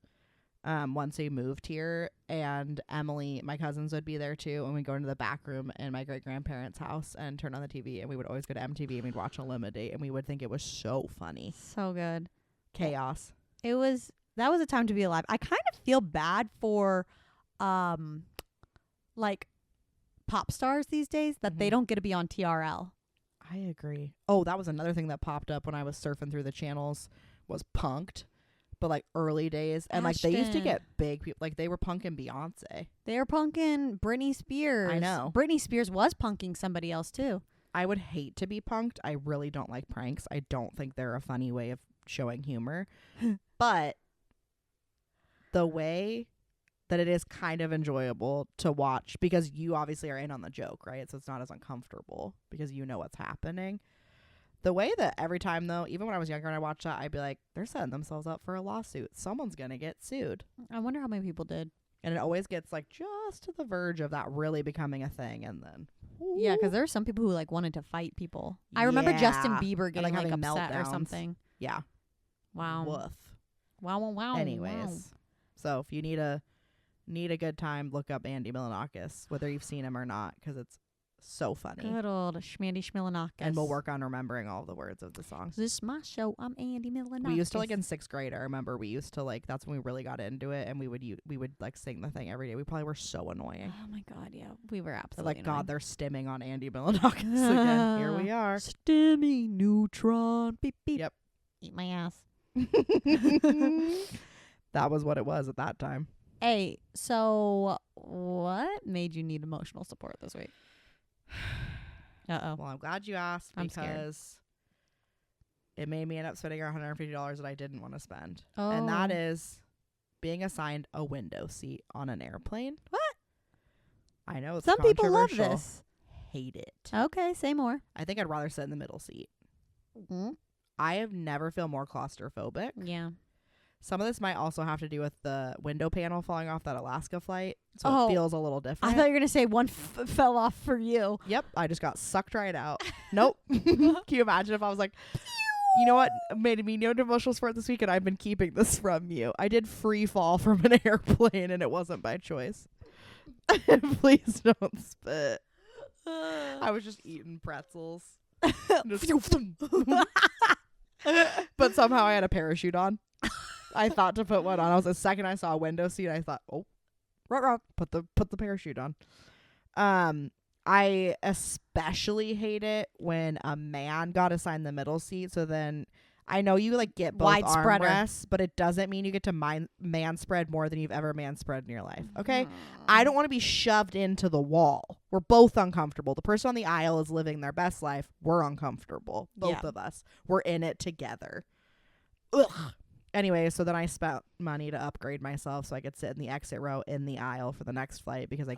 Once we moved here, and Emily, my cousins, would be there too, and we'd go into the back room in my great grandparents' house and turn on the TV, and we would always go to MTV and we'd watch Eliminate, and we would think it was so funny. So good. Chaos. That was a time to be alive. I kind of feel bad for like pop stars these days that they don't get to be on TRL. I agree. Oh, that was another thing that popped up when I was surfing through the channels was Punked. But like early days, and like they used to get big people. Like they were punking Beyonce. They were punking Britney Spears. I know. Britney Spears was punking somebody else too. I would hate to be punked. I really don't like pranks. I don't think they're a funny way of showing humor. But the way that it is kind of enjoyable to watch, because you obviously are in on the joke, right? So it's not as uncomfortable because you know what's happening. The way that every time, though, even when I was younger and I watched that, I'd be like, they're setting themselves up for a lawsuit. Someone's going to get sued. I wonder how many people did. And it always gets like just to the verge of that really becoming a thing. And then. Ooh. Yeah, because there are some people who like wanted to fight people. I remember Justin Bieber getting like upset meltdowns. Or something. Yeah. Wow. Woof. Wow. Anyways. Wow. So if you need a good time, look up Andy Milonakis, whether you've seen him or not, because it's so funny. Good old Schmandy Schmilonakis. And we'll work on remembering all the words of the songs. This is my show. I'm Andy Milonakis. We used to like in 6th grade. I remember we used to like, that's when we really got into it, and we would like sing the thing every day. We probably were so annoying. Oh my God, yeah, we were absolutely like annoying. God, they're stimming on Andy Milonakis again. Here we are. Stimmy neutron. Beep beep. Yep. Eat my ass. That was what it was at that time. Hey, so what made you need emotional support this week? Uh-oh. Well, I'm glad you asked, because it made me end up spending $150 that I didn't want to spend. Oh. And that is being assigned a window seat on an airplane. What? I know it's some people love controversial. this. Hate it. Okay, say more. I think I'd rather sit in the middle seat. Mm-hmm. I have never felt more claustrophobic. Yeah. Some of this might also have to do with the window panel falling off that Alaska flight. So it feels a little different. I thought you were going to say one fell off for you. Yep. I just got sucked right out. Nope. Can you imagine if I was like, you know what made me no emotional sport this week and I've been keeping this from you. I did free fall from an airplane and it wasn't by choice. Please don't spit. I was just eating pretzels. But somehow I had a parachute on. I thought to put one on. I was the second I saw a window seat, I thought, oh, put the parachute on. I especially hate it when a man got assigned the middle seat. So then I know you like get both armrests, but it doesn't mean you get to man spread more than you've ever man spread in your life. Okay, I don't want to be shoved into the wall. We're both uncomfortable. The person on the aisle is living their best life. We're uncomfortable. Both of us. We're in it together. Ugh. Anyway, so then I spent money to upgrade myself so I could sit in the exit row in the aisle for the next flight because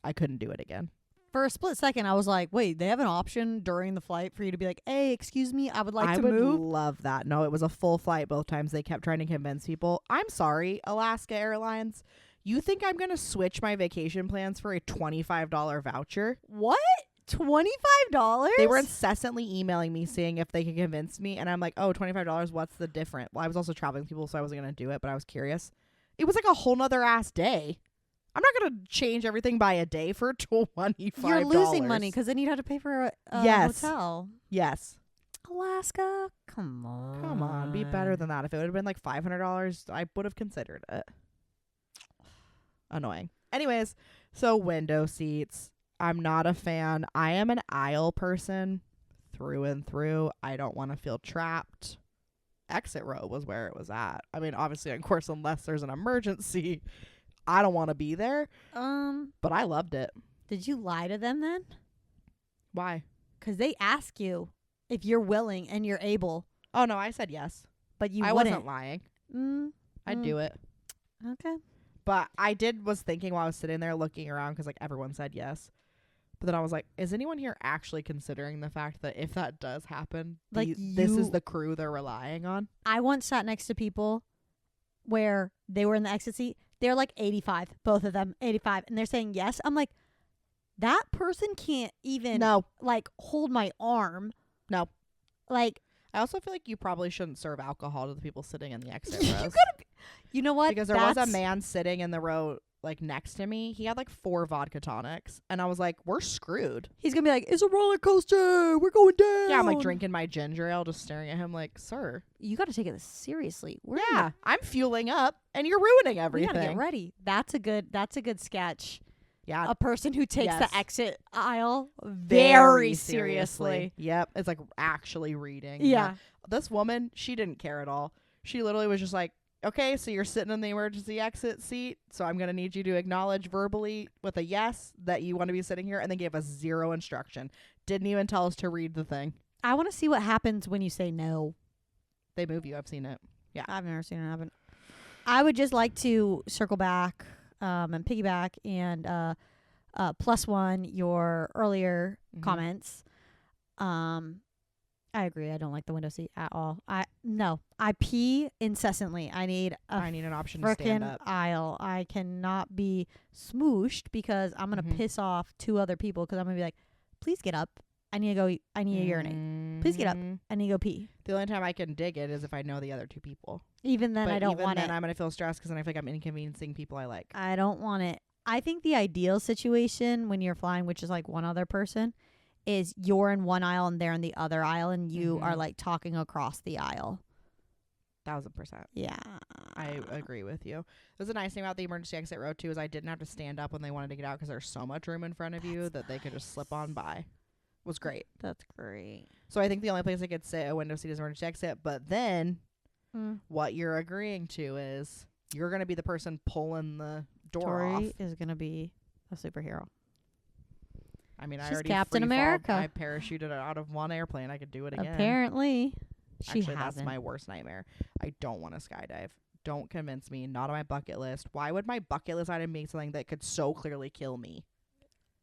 I couldn't do it again. For a split second, I was like, wait, they have an option during the flight for you to be like, hey, excuse me, I would like to move? I would love that. No, it was a full flight both times. They kept trying to convince people. I'm sorry, Alaska Airlines. You think I'm going to switch my vacation plans for a $25 voucher? What? $25? They were incessantly emailing me saying if they could convince me. And I'm like, oh, $25, what's the difference? Well, I was also traveling with people, so I wasn't going to do it, but I was curious. It was like a whole nother ass day. I'm not going to change everything by a day for $25. You're losing money because then you'd have to pay for a hotel. Yes. Alaska, come on. Be better than that. If it would have been like $500, I would have considered it. Annoying. Anyways, so window seats. I'm not a fan. I am an aisle person through and through. I don't want to feel trapped. Exit row was where it was at. I mean, obviously, of course, unless there's an emergency, I don't want to be there. But I loved it. Did you lie to them then? Why? Because they ask you if you're willing and you're able. Oh, no, I said yes. But you wasn't lying. I'd do it. Okay. But I was thinking while I was sitting there looking around because like everyone said yes. But then I was like, is anyone here actually considering the fact that if that does happen, like this is the crew they're relying on? I once sat next to people where they were in the exit seat. They're like 85, both of them, 85. And they're saying yes. I'm like, that person can't even like hold my arm. No. Like, I also feel like you probably shouldn't serve alcohol to the people sitting in the exit rows. You know what? Because there was a man sitting in the row like next to me. He had like 4 vodka tonics. And I was like, we're screwed. He's going to be like, it's a roller coaster. We're going down. Yeah, I'm like drinking my ginger ale, just staring at him like, sir. You got to take it seriously. I'm fueling up and you're ruining everything. You got to get ready. That's a good sketch. Yeah. A person who takes the exit aisle very seriously. Yep. It's like actually reading. Yeah. This woman, she didn't care at all. She literally was just like, okay, so you're sitting in the emergency exit seat, so I'm going to need you to acknowledge verbally with a yes that you want to be sitting here, and then gave us 0 instruction. Didn't even tell us to read the thing. I want to see what happens when you say no. They move you. I've seen it. Yeah. I've never seen it happen. I would just like to circle back and piggyback and plus one your earlier comments. I agree. I don't like the window seat at all. I pee incessantly. I need an option to stand up. Aisle. I cannot be smooshed because I'm gonna piss off 2 other people because I'm gonna be like, please get up. I need to go. I need to urinate. Please get up. I need to go pee. The only time I can dig it is if I know the other 2 people. Even then, I don't want it. Even then, I'm gonna feel stressed because then I feel like I'm inconveniencing people I like. I don't want it. I think the ideal situation when you're flying, which is like one other person, is you're in one aisle and they're in the other aisle and you are like talking across the aisle. 1000%. Yeah. I agree with you. There's a nice thing about the emergency exit row too is I didn't have to stand up when they wanted to get out because there's so much room in front of you that they could just slip on by. It was great. That's great. So I think the only place I could sit a window seat is emergency exit, but then what you're agreeing to is you're going to be the person pulling the door off. Tori is going to be a superhero. I mean, she's Captain America. I parachuted out of one airplane. I could do it again. Apparently. Actually, that's my worst nightmare. I don't want to skydive. Don't convince me. Not on my bucket list. Why would my bucket list item be something that could so clearly kill me?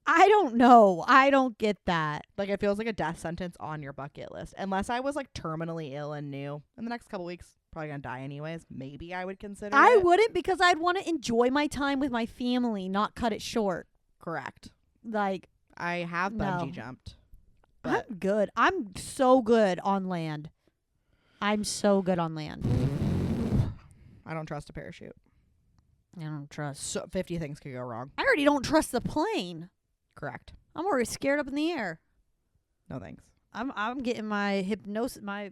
I don't know. I don't get that. Like, it feels like a death sentence on your bucket list. Unless I was, like, terminally ill and knew. In the next couple weeks, probably gonna die anyways, maybe I would consider I it. wouldn't, because I'd want to enjoy my time with my family, not cut it short. Correct. Like, I have bungee jumped. I'm good. I'm so good on land. I'm so good on land. I don't trust a parachute. I don't trust. So 50 things could go wrong. I already don't trust the plane. Correct. I'm already scared up in the air. No thanks. I'm getting my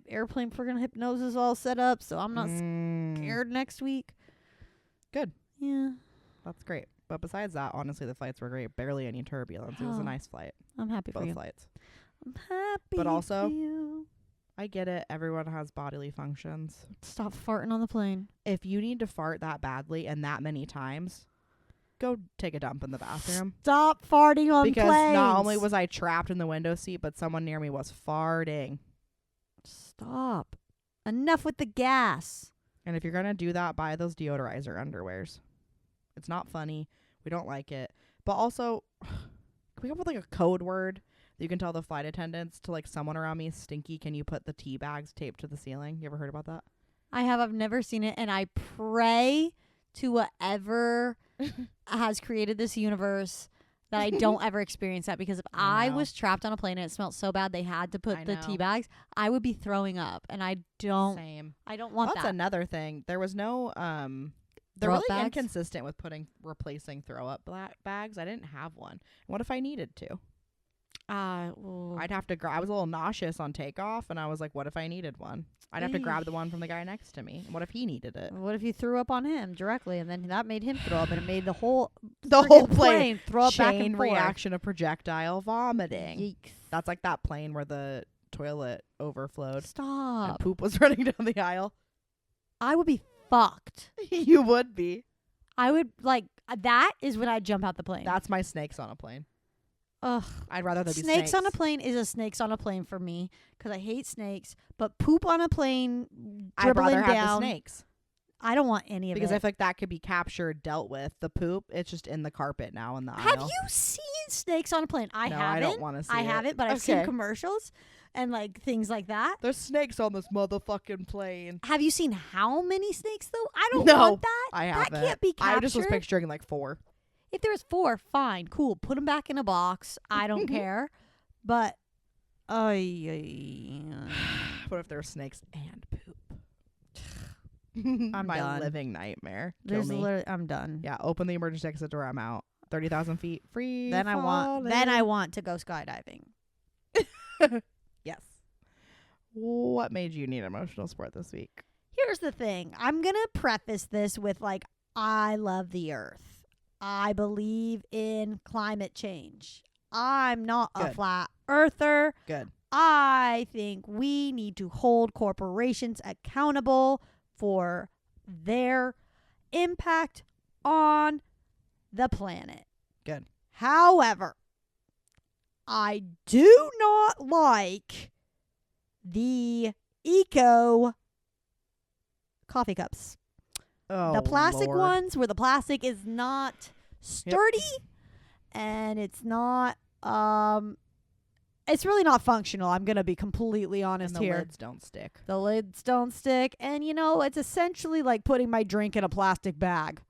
airplane friggin' hypnosis all set up, so I'm not scared next week. Good. Yeah. That's great. But besides that, honestly, the flights were great. Barely any turbulence. It was a nice flight. I'm happy for Both you. flights. I'm happy But also, for you. I get it. Everyone has bodily functions. Stop farting on the plane. If you need to fart that badly and that many times, go take a dump in the bathroom. Stop farting on because planes. not only was I trapped in the window seat, but someone near me was farting. Stop. Enough with the gas. And if you're going to do that, buy those deodorizer underwears. It's not funny. We don't like it. But also, can we come up with like a code word that you can tell the flight attendants to, like, someone around me is stinky? Can you put the tea bags taped to the ceiling? You ever heard about that? I have. I've never seen it. And I pray to whatever has created this universe that I don't ever experience that. Because if I was trapped on a plane and it smelled so bad they had to put the tea bags, I would be throwing up. And I don't. Same. I don't want that. That's another thing. There was no they're Throw-up really bags? inconsistent with replacing throw up bags. I didn't have one. What if I needed to? I'd have to I was a little nauseous on takeoff, and I was like, what if I needed one? I'd have to grab the one from the guy next to me. What if he needed it? What if you threw up on him directly, and then that made him throw up, and it made the whole plane throw up back chain and forth. reaction of projectile vomiting. Yikes. That's like that plane where the toilet overflowed and Stop. poop was running down the aisle. I would be fucked. You would be. I would, that is when I'd jump out the plane. That's my snakes on a plane. Ugh. I'd rather there be Snakes on a plane is a snakes on a plane for me, because I hate snakes. But poop on a plane, dribbling I'd rather down. have the snakes. I don't want any of Because it. I feel like that could be captured, dealt with. The poop, it's just in the carpet now in the aisle. Have you seen snakes on a plane? I No, haven't. I don't want to see it. I haven't, but I've seen commercials and things like that. There's snakes on this motherfucking plane. Have you seen how many snakes though? I don't No, want that. I haven't. That can't be captured. I just was picturing 4. If there's 4, fine, cool. Put them back in a box. I don't care. But, What if there were snakes and poop? I'm My done. living nightmare. Kill me. I'm done. Yeah, open the emergency exit door. I'm out. 30,000 feet free. Then I want to go skydiving. Yes. What made you need emotional support this week? Here's the thing. I'm going to preface this with I love the earth. I believe in climate change. I'm not a flat earther. Good. I think we need to hold corporations accountable for their impact on the planet. Good. However, I do not like the eco coffee cups. Oh, The plastic Lord. ones where the plastic is not sturdy and it's not it's really not functional. I'm going to be completely honest And the here. lids don't stick. The lids don't stick, and it's essentially like putting my drink in a plastic bag.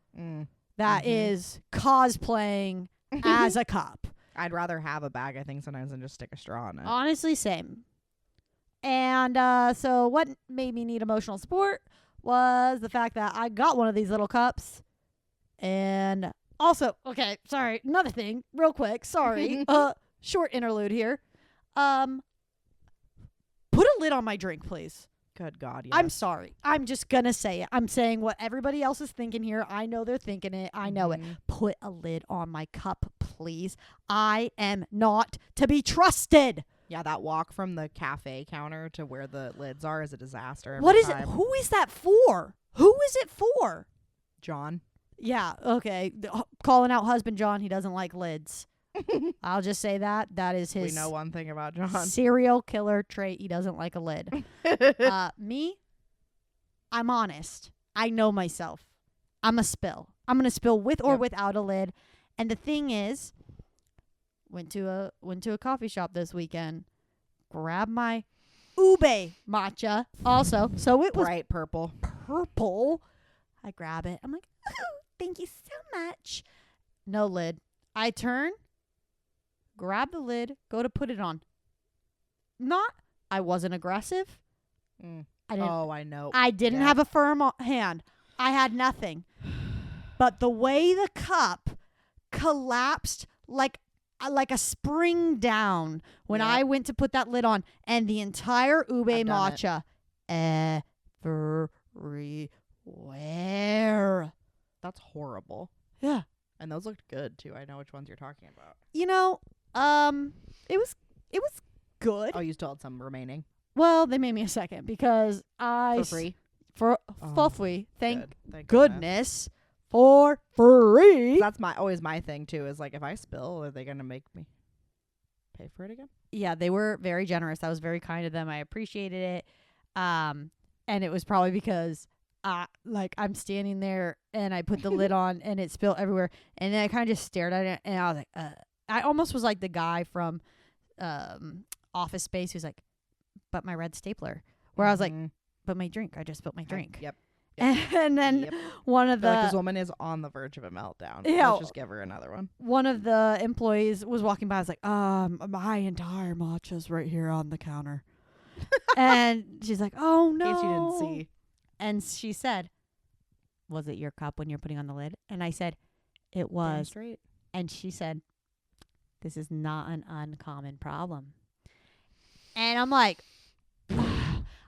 That is cosplaying as a cup. I'd rather have a bag, I think, sometimes than just stick a straw in it. Honestly, same. And so what made me need emotional support was the fact that I got one of these little cups. And also, okay, sorry, another thing, real quick, sorry. Short interlude here. Put a lid on my drink, please. Good God, yes. I'm sorry. I'm just going to say it. I'm saying what everybody else is thinking here. I know they're thinking it. I know it. Put a lid on my cup, please. I am not to be trusted. Yeah, that walk from the cafe counter to where the lids are is a disaster. What is it? Who is that for? Who is it for? John. Yeah, okay. Calling out husband John, he doesn't like lids. I'll just say that. That is his We know one thing about John. serial killer trait. He doesn't like a lid. Me, I'm honest. I know myself. I'm a spill. I'm going to spill with or without a lid. And the thing is, went to a coffee shop this weekend. Grabbed my ube matcha also. So it was bright purple. purple. I grab it. I'm like, oh, thank you so much. No lid. I turn, grab the lid, go to put it on. I wasn't aggressive. I know. I didn't have a firm hand. I had nothing. But the way the cup collapsed like a spring down when I went to put that lid on, and the entire ube matcha everywhere. That's horrible. Yeah. And those looked good too. I know which ones you're talking about. It was good. Oh, you still had some remaining. Well, they made me a second because For free? For free. Thank goodness. goodness. For free. That's always my thing too, is like, if I spill, are they going to make me pay for it again? Yeah, they were very generous. That was very kind of them. I appreciated it. And it was probably because I'm standing there and I put the lid on and it spilled everywhere. And then I kind of just stared at it and I was like, I almost was like the guy from Office Space who's like, but my red stapler. Where I was like, but my drink. I just spilled my drink. Yep. And then one of this woman is on the verge of a meltdown. Yeah. Let's just give her another one. One of the employees was walking by. I was like, my entire matcha's right here on the counter. And she's like, oh, no. In case you didn't see. And she said, was it your cup when you're putting on the lid? And I said, it was. Right. And she said, this is not an uncommon problem. And I'm like,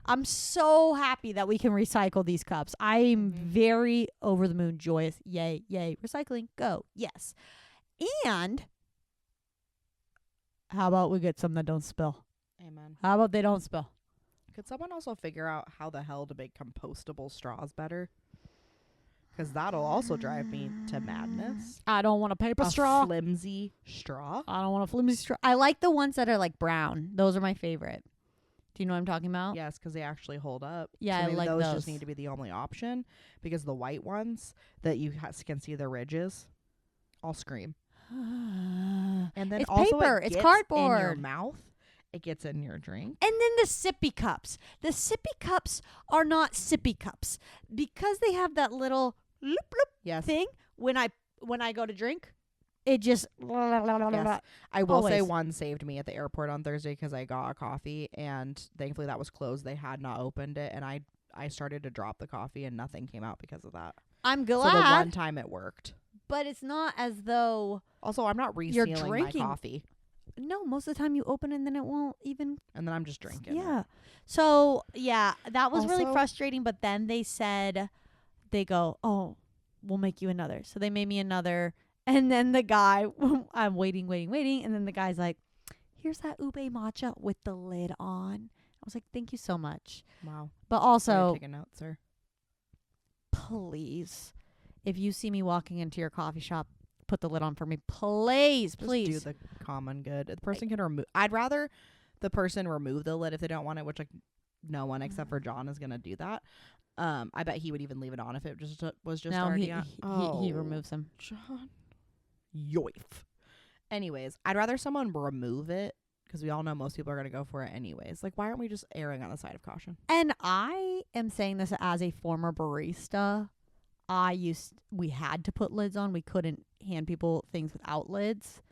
I'm so happy that we can recycle these cups. I'm very over the moon joyous. Yay, yay. Recycling, go. Yes. And how about we get some that don't spill? Amen. How about they don't spill? Could someone also figure out how the hell to make compostable straws better? Because that'll also drive me to madness. I don't want a paper straw. Flimsy straw. I don't want a flimsy straw. I like the ones that are like brown. Those are my favorite. Do you know what I'm talking about? Yes, because they actually hold up. Yeah, so I like those. those. Just need to be the only option, because the white ones that you can see the ridges, I'll scream. And then it's also paper. It's cardboard. In your mouth. It gets in your drink. And then the sippy cups. The sippy cups are not sippy cups because they have that little loop loop thing. When I go to drink, it just. Yes. I will say one saved me at the airport on Thursday because I got a coffee and thankfully that was closed. They had not opened it and I started to drop the coffee and nothing came out because of that. I'm glad. So the one time it worked. But it's not as though. Also, I'm not resealing my coffee. No, most of the time you open it and then it won't even. And then I'm just drinking. Yeah. So, yeah, that was really Also, frustrating. But then they go, oh, we'll make you another. So they made me another. And then the guy, I'm waiting. And then the guy's like, here's that ube matcha with the lid on. I was like, thank you so much. Wow. But also, take a note, sir. Please, if you see me walking into your coffee shop, put the lid on for me. Please. Just do the common good. The person can remove. I'd rather the person remove the lid if they don't want it, which like no one except for John is going to do that. I bet he would even leave it on if it was just already on. He removes them. John. Yoif. Anyways, I'd rather someone remove it because we all know most people are going to go for it anyways. Like, why aren't we just erring on the side of caution? And I am saying this as a former barista. We had to put lids on. We couldn't hand people things without lids.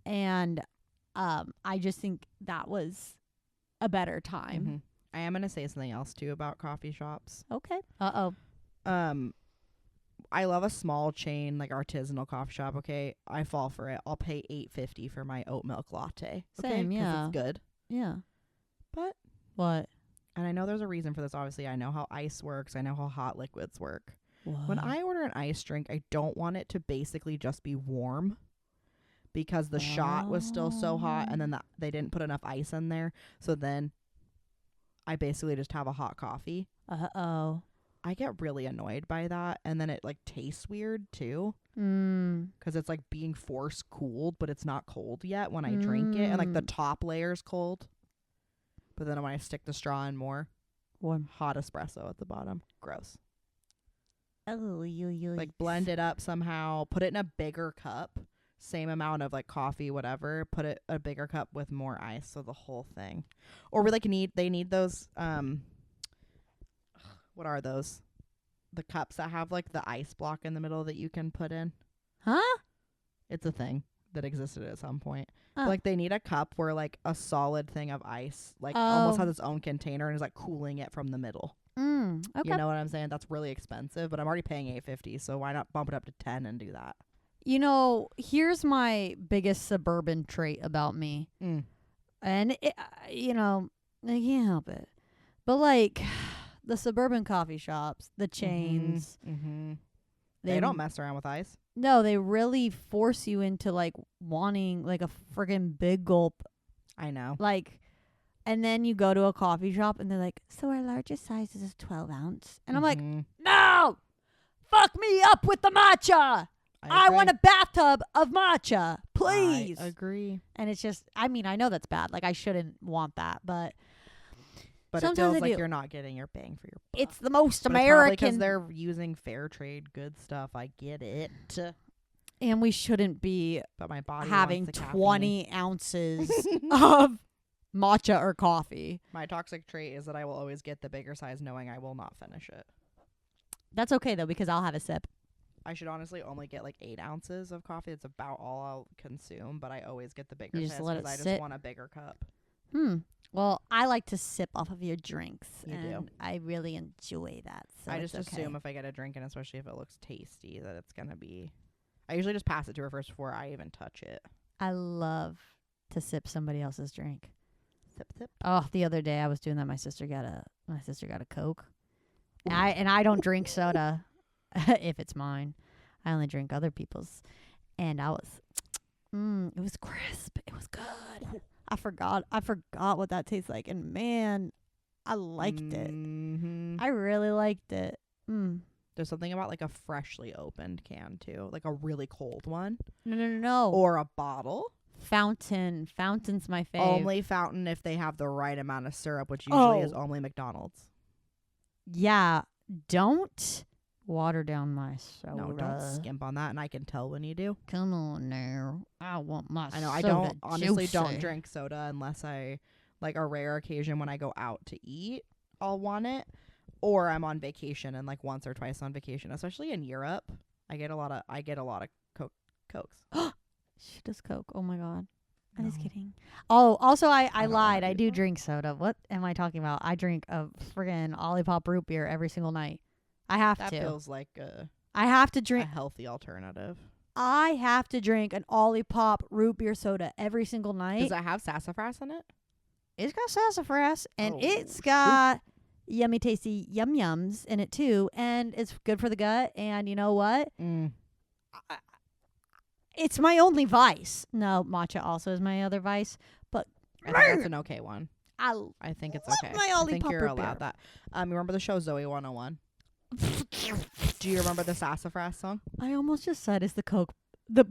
And I just think that was a better time. Mm-hmm. I am going to say something else too about coffee shops. Okay. I love a small chain, like artisanal coffee shop. Okay, I fall for it. I'll pay $8.50 for my oat milk latte. Same, okay? yeah. It's good. Yeah. But what? And I know there's a reason for this. Obviously, I know how ice works. I know how hot liquids work. What? When I order an ice drink, I don't want it to basically just be warm because the shot was still so hot, and then they didn't put enough ice in there. So then I basically just have a hot coffee. I get really annoyed by that, and then it like tastes weird too because it's like being force cooled, but it's not cold yet when I drink it, and like the top layer's cold, but then when I stick the straw in more, warm hot espresso at the bottom. Gross. Oh, Like blend it up somehow, put it in a bigger cup same amount of like coffee, whatever, put it a bigger cup with more ice, so the whole thing. Or we like they need those what are those? The cups that have like the ice block in the middle that you can put in. Huh? It's a thing that existed at some point. Oh. Like they need a cup where like a solid thing of ice like almost has its own container and is like cooling it from the middle. Okay. You know what I'm saying? That's really expensive, but I'm already paying $8.50, so why not bump it up to 10 and do that? You know, here's my biggest suburban trait about me. And, it, you know, I can't help it. But, like, the suburban coffee shops, the chains. They don't mess around with ice. No, they really force you into, like, wanting, like, a friggin' big gulp. I know. Like, and then you go to a coffee shop, and they're like, so our largest size is a 12 ounce. And I'm like, no! Fuck me up with the matcha! I want a bathtub of matcha, please. I agree. And it's just, I mean, I know that's bad. Like, I shouldn't want that, but it feels like you're not getting your bang for your buck. It's the most but American. Because they're using fair trade good stuff. I get it. And we shouldn't be but my body having wants the 20 ounces of matcha or coffee. My toxic trait is that I will always get the bigger size knowing I will not finish it. That's okay, though, because I'll have a sip. I should honestly only get like 8 ounces of coffee. It's about all I'll consume, but I always get the bigger size because I just want a bigger cup. Well, I like to sip off of your drinks. You do. I really enjoy that. So I just assume if I get a drink, and especially if it looks tasty, that it's going to be... I usually just pass it to her first before I even touch it. I love to sip somebody else's drink. Sip, sip. Oh, the other day I was doing that. My sister got a Coke. And I don't drink soda if it's mine. I only drink other people's. And I was, it was crisp. It was good. I forgot what that tastes like. And man, I liked it. I really liked it. There's something about like a freshly opened can too. Like a really cold one. No. Or a bottle. Fountain. Fountain's my fave. Only Fountain if they have the right amount of syrup, which usually is only McDonald's. Yeah. Don't water down my soda. No, don't skimp on that, and I can tell when you do. Come on now. I want my soda. I know, I don't honestly don't drink soda unless I, like a rare occasion when I go out to eat, I'll want it. Or I'm on vacation, and like once or twice on vacation, especially in Europe, I get a lot of Cokes. She does Coke. Oh my God. I'm just kidding. Oh, also I lied. I do drink soda. What am I talking about? I drink a friggin' Olipop root beer every single night. I have to. That feels like I have to drink a healthy alternative. I have to drink an Olipop root beer soda every single night. Does it have sassafras in it? It's got sassafras and it's got yummy tasty yum yums in it too, and it's good for the gut. And you know what? It's my only vice. No, matcha also is my other vice, but I think that's an okay one. I think it's okay. My I think you're allowed that. You remember the show Zoe 101? Do you remember the sassafras song? I almost just said is the Coke the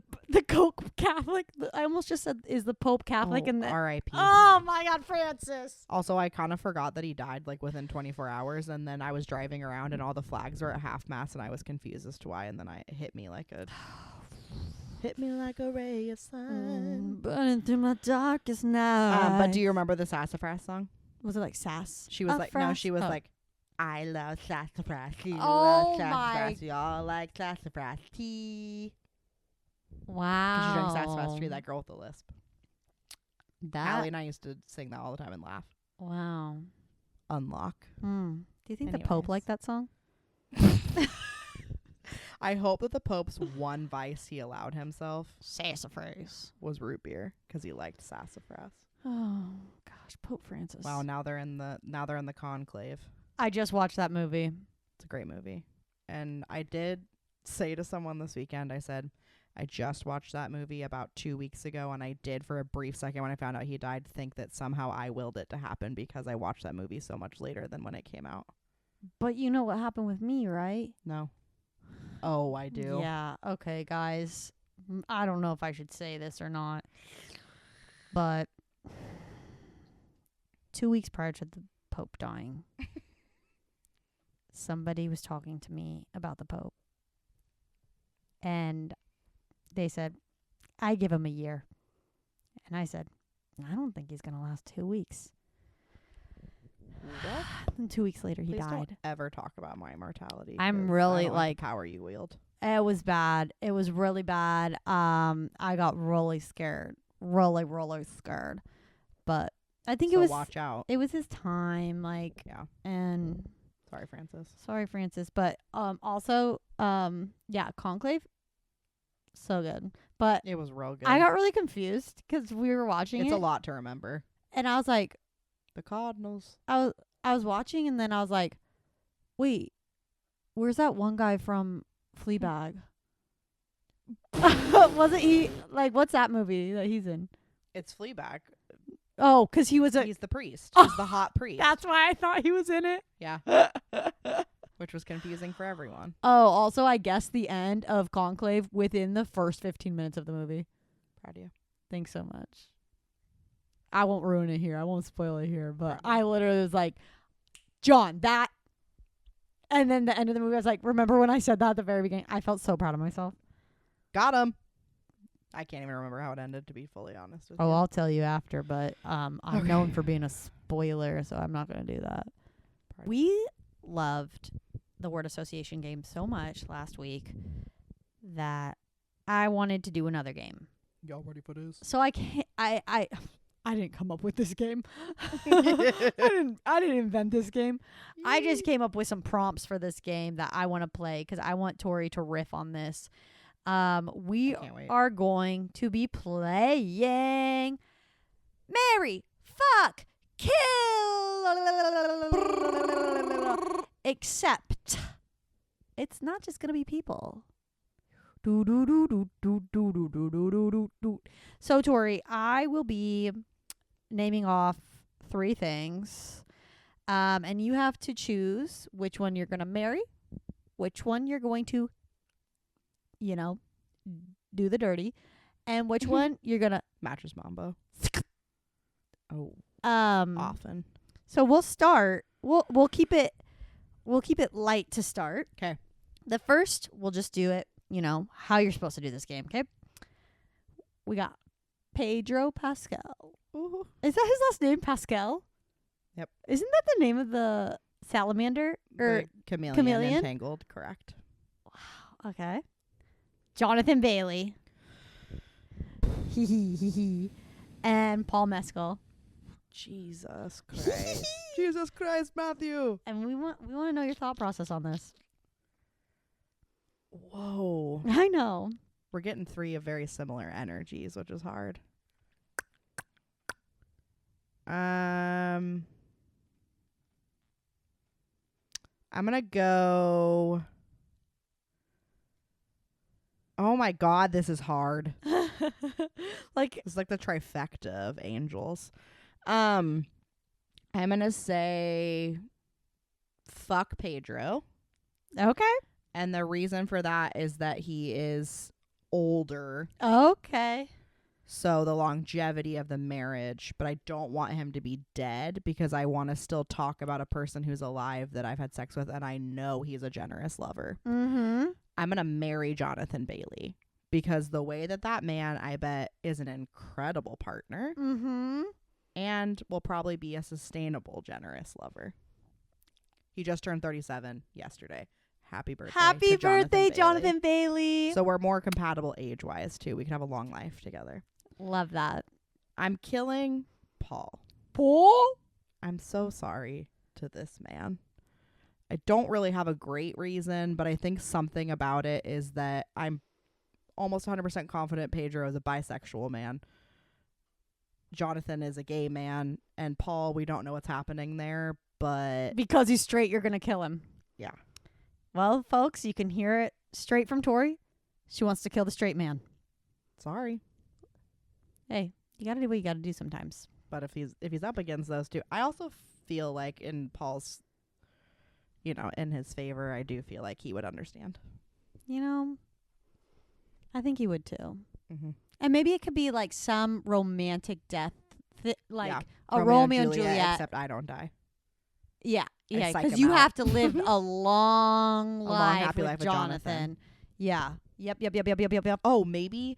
Coke Catholic. I almost just said is the Pope Catholic and R.I.P. Oh my God, Francis. Also, I kind of forgot that he died like within 24 hours, and then I was driving around and all the flags were at half mast, and I was confused as to why, and then it hit me like a ray of sun, burning through my darkest night. But do you remember the sassafras song? Was it like sass? She was like, no, she was like, I love sassafras. She loves sassafras. We all like sassafras tea. Wow. She drank sassafras tea. That girl with the lisp. Allie and I used to sing that all the time and laugh. Wow. Unlock. Do you think the Pope liked that song? I hope that the Pope's one vice he allowed himself sassafras was root beer because he liked sassafras. Oh gosh, Pope Francis. Wow, now they're in the conclave. I just watched that movie. It's a great movie. And I did say to someone this weekend, I said, I just watched that movie about 2 weeks ago, and I did for a brief second when I found out he died think that somehow I willed it to happen because I watched that movie so much later than when it came out. But you know what happened with me, right? No. Oh, I do. Yeah. Okay, guys. I don't know if I should say this or not, but 2 weeks prior to the Pope dying, somebody was talking to me about the Pope. And they said, I give him a year. And I said, I don't think he's going to last 2 weeks. What? And 2 weeks later, he Please died. don't ever talk about my mortality. I'm 'cause really I don't like the power you wield. It was bad. It was really bad. I got really scared. Really scared. But I think So it was watch out. it was his time, like, Yeah. and Sorry, Francis. sorry, Francis. But also, yeah, Conclave, so good. But It was real good. I got really confused because we were watching It's it, a lot to remember. and I was like, The Cardinals. I was watching, and then I was like, wait, where's that one guy from Fleabag? Wasn't he like, what's that movie that he's in? It's Fleabag. Oh, 'cause he was He's the priest. He's the hot priest. That's why I thought he was in it. Yeah. Which was confusing for everyone. Oh, also, I guessed the end of Conclave within the first 15 minutes of the movie. Proud of you. Thanks so much. I won't ruin it here. I won't spoil it here. But Right. I literally was like, John, that. And then the end of the movie, I was like, remember when I said that at the very beginning? I felt so proud of myself. Got him. I can't even remember how it ended, to be fully honest with you. Oh, I'll tell you after. But I'm Okay. known for being a spoiler, so I'm not going to do that. We loved the word association game so much last week that I wanted to do another game. Y'all ready for this? So I can't. I didn't come up with this game. I didn't invent this game. I just came up with some prompts for this game that I want to play because I want Tori to riff on this. We Can't wait. are going to be playing Marry, Fuck, Kill. Except it's not just gonna be people. So Tori, I will be naming off 3 things. And you have to choose which one you're gonna marry, which one you're going to, do the dirty, and which one you're gonna Mattress Mambo. Oh, often. So we'll start. We'll keep it light to start. 'Kay. The first, we'll just do it, how you're supposed to do this game, okay? We got Pedro Pascal. Ooh. Is that his last name, Pascal? Yep. Isn't that the name of the salamander? Or The chameleon chameleon? entangled, correct. okay. Jonathan Bailey. And Paul Mescal. Jesus Christ. Jesus Christ, Matthew. And we want to know your thought process on this. Whoa. I know. We're getting 3 of very similar energies, which is hard. I'm gonna go. Oh my God, this is hard. Like, It's like the trifecta of angels. I'm gonna say fuck Pedro. okay. And the reason for that is that he is older. Okay. So the longevity of the marriage, but I don't want him to be dead because I want to still talk about a person who's alive that I've had sex with and I know he's a generous lover. Mm-hmm. I'm going to marry Jonathan Bailey because the way that man, I bet, is an incredible partner Mm-hmm. and will probably be a sustainable, generous lover. He just turned 37 yesterday. Happy birthday. Happy to Jonathan birthday, Bailey. Jonathan Bailey. So we're more compatible age-wise, too. We can have a long life together. Love that. I'm killing Paul. Paul? I'm so sorry to this man. I don't really have a great reason, but I think something about it is that I'm almost 100% confident Pedro is a bisexual man. Jonathan is a gay man. And Paul, we don't know what's happening there, but Because he's straight, you're going to kill him. yeah. Well, folks, you can hear it straight from Tori. She wants to kill the straight man. Sorry. Hey, you got to do what you got to do sometimes. But if he's up against those two, I also feel like in Paul's, in his favor, I do feel like he would understand. I think he would too. Mm-hmm. And maybe it could be like some romantic death, like Yeah. a Romeo and Juliet. Except I don't die. Yeah, I psych because him you out. have to live a long life happy with life with Jonathan. Yeah. Yep. Oh, maybe.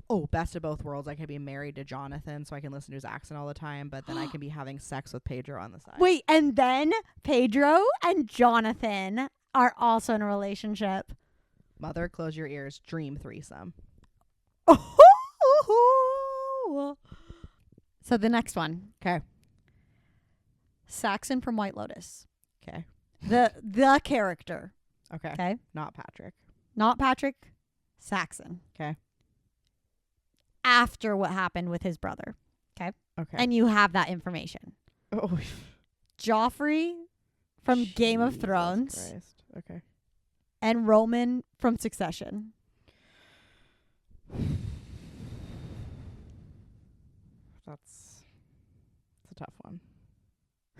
Oh, best of both worlds. I could be married to Jonathan so I can listen to his accent all the time, but then I can be having sex with Pedro on the side. Wait, and then Pedro and Jonathan are also in a relationship. Mother, close your ears. Dream threesome. So the next one. Okay. Saxon from White Lotus. Okay. The character. Okay. Okay. Not Patrick. Not Patrick. Saxon. Okay. After what happened with his brother. Okay. Okay. And you have that information. Oh. Joffrey from Game of Jesus Thrones. Christ. Okay. And Roman from Succession. It's a tough one.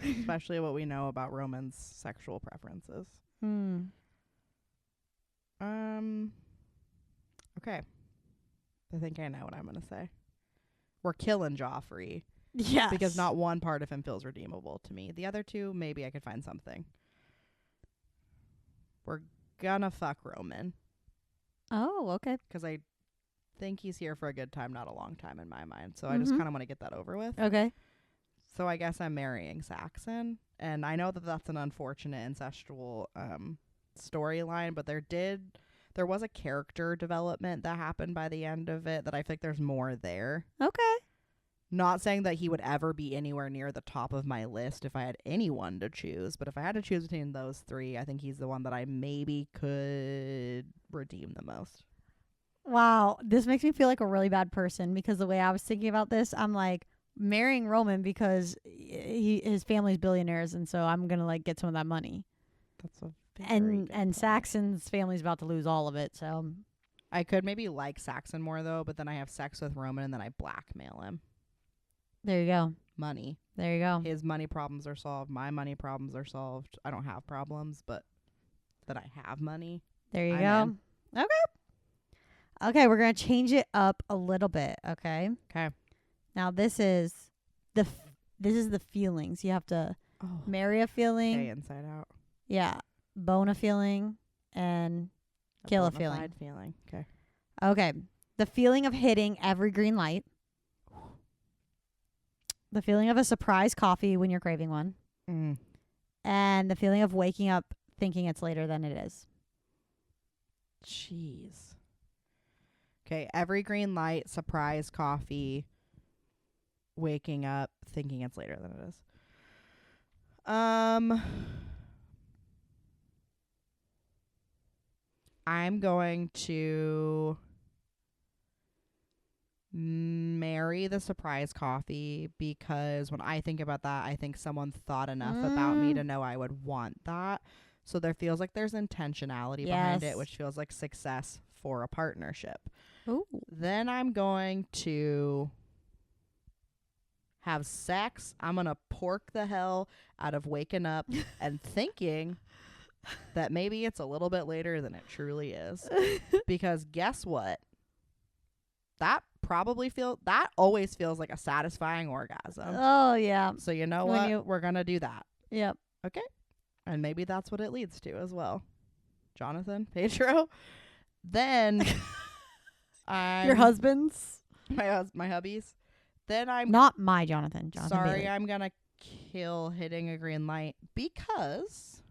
Especially what we know about Roman's sexual preferences. Okay. I think I know what I'm going to say. We're killing Joffrey. Yes. Because not one part of him feels redeemable to me. The other two, maybe I could find something. We're gonna fuck Roman. Oh, okay. Because I think he's here for a good time, not a long time in my mind. So I just kind of want to get that over with. Okay. So I guess I'm marrying Saxon. And I know that that's an unfortunate incestual storyline, but there was a character development that happened by the end of it that I think there's more there. Okay. Not saying that he would ever be anywhere near the top of my list if I had anyone to choose, but if I had to choose between those three, I think he's the one that I maybe could redeem the most. Wow. This makes me feel like a really bad person because the way I was thinking about this, I'm like marrying Roman because his family's billionaires, and so I'm going to like get some of that money. That's a very good point. Saxon's family's about to lose all of it, so I could maybe like Saxon more though, but then I have sex with Roman and then I blackmail him. there you go. Money. There you go. His money problems are solved. My money problems are solved. I don't have problems, but that I have money. There you I'm go. Okay. Okay, we're going to change it up a little bit, okay? Okay. Now this is the feelings. You have to marry a feeling. Okay, inside out. Yeah. Bone a feeling and kill a feeling. Bonafide feeling. Okay. Okay. The feeling of hitting every green light. The feeling of a surprise coffee when you're craving one. And the feeling of waking up thinking it's later than it is. Jeez. Okay, every green light, surprise coffee, waking up thinking it's later than it is. I'm going to marry the surprise coffee because when I think about that, I think someone thought enough about me to know I would want that. So there feels like there's intentionality behind it, which feels like success for a partnership. Ooh. Then I'm going to have sex. I'm going to pork the hell out of waking up and thinking that maybe it's a little bit later than it truly is. Because guess what? That always feels like a satisfying orgasm. Oh, yeah. So you know what? We're going to do that. Yep. Okay. And maybe that's what it leads to as well. Jonathan, Pedro. Then your husband's? My hubby's. Then I'm not my Jonathan. Sorry, Bailey. I'm going to kill hitting a green light because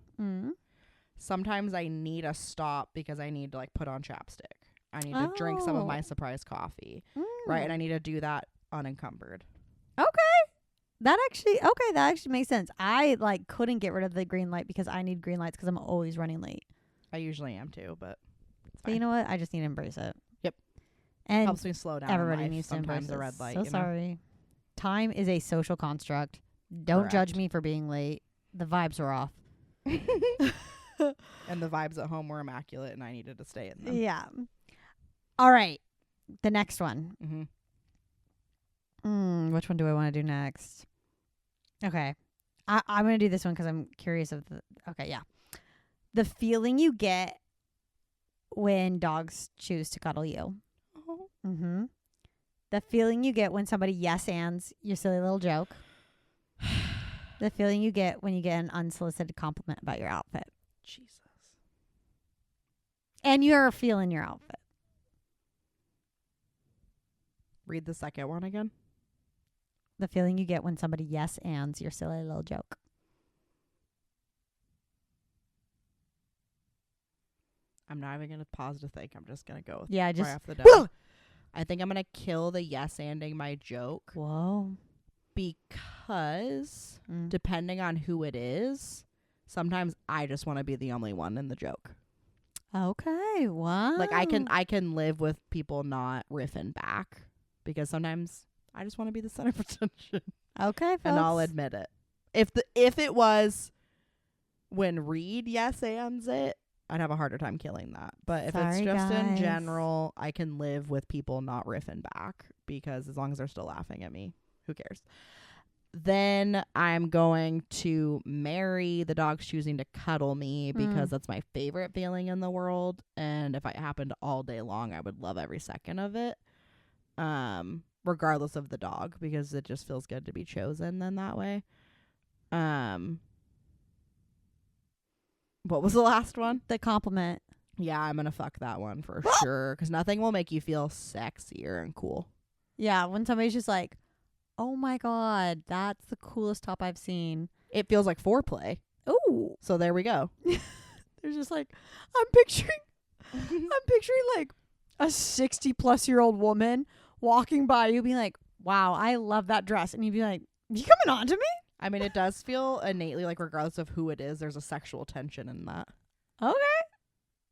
sometimes I need a stop because I need to like put on chapstick. I need to drink some of my surprise coffee. Right? And I need to do that unencumbered. Okay. That actually makes sense. I like couldn't get rid of the green light because I need green lights because I'm always running late. I usually am too, but it's you know what? I just need to embrace it. Yep. And helps me slow down. Everybody needs to embrace the red light. So sorry. Time is a social construct. Don't judge me for being late. The vibes are off. And the vibes at home were immaculate, and I needed to stay in them. Yeah. All right. The next one. Which one do I want to do next? Okay. I'm going to do this one because I'm curious of the... Okay, yeah. The feeling you get when dogs choose to cuddle you. Oh. The feeling you get when somebody yes-ands your silly little joke. The feeling you get when you get an unsolicited compliment about your outfit. Jesus. And you're feeling your outfit. Read the second one again. The feeling you get when somebody yes ands your silly little joke. I'm not even going to pause to think. I'm just going to go with Yeah, right just. off the dome. I think I'm going to kill the yes-anding my joke. Whoa. Because depending on who it is, sometimes I just want to be the only one in the joke. Okay. Wow. Like I can live with people not riffing back because sometimes I just want to be the center of attention. Okay, folks. And I'll admit it. If it was when Reed yes ands it, I'd have a harder time killing that. But if it's just in general, I can live with people not riffing back because as long as they're still laughing at me, who cares? Then I'm going to marry the dog's choosing to cuddle me because that's my favorite feeling in the world. And if it happened all day long, I would love every second of it. Regardless of the dog, because it just feels good to be chosen then that way. What was the last one? The compliment. Yeah, I'm going to fuck that one for sure. Because nothing will make you feel sexier and cool. Yeah, when somebody's just like, oh my God, that's the coolest top I've seen. It feels like foreplay. Ooh. So there we go. They're just like, I'm picturing like a 60-plus-year-old woman walking by you being like, wow, I love that dress. And you'd be like, you coming on to me? I mean, it does feel innately like regardless of who it is, there's a sexual tension in that. Okay.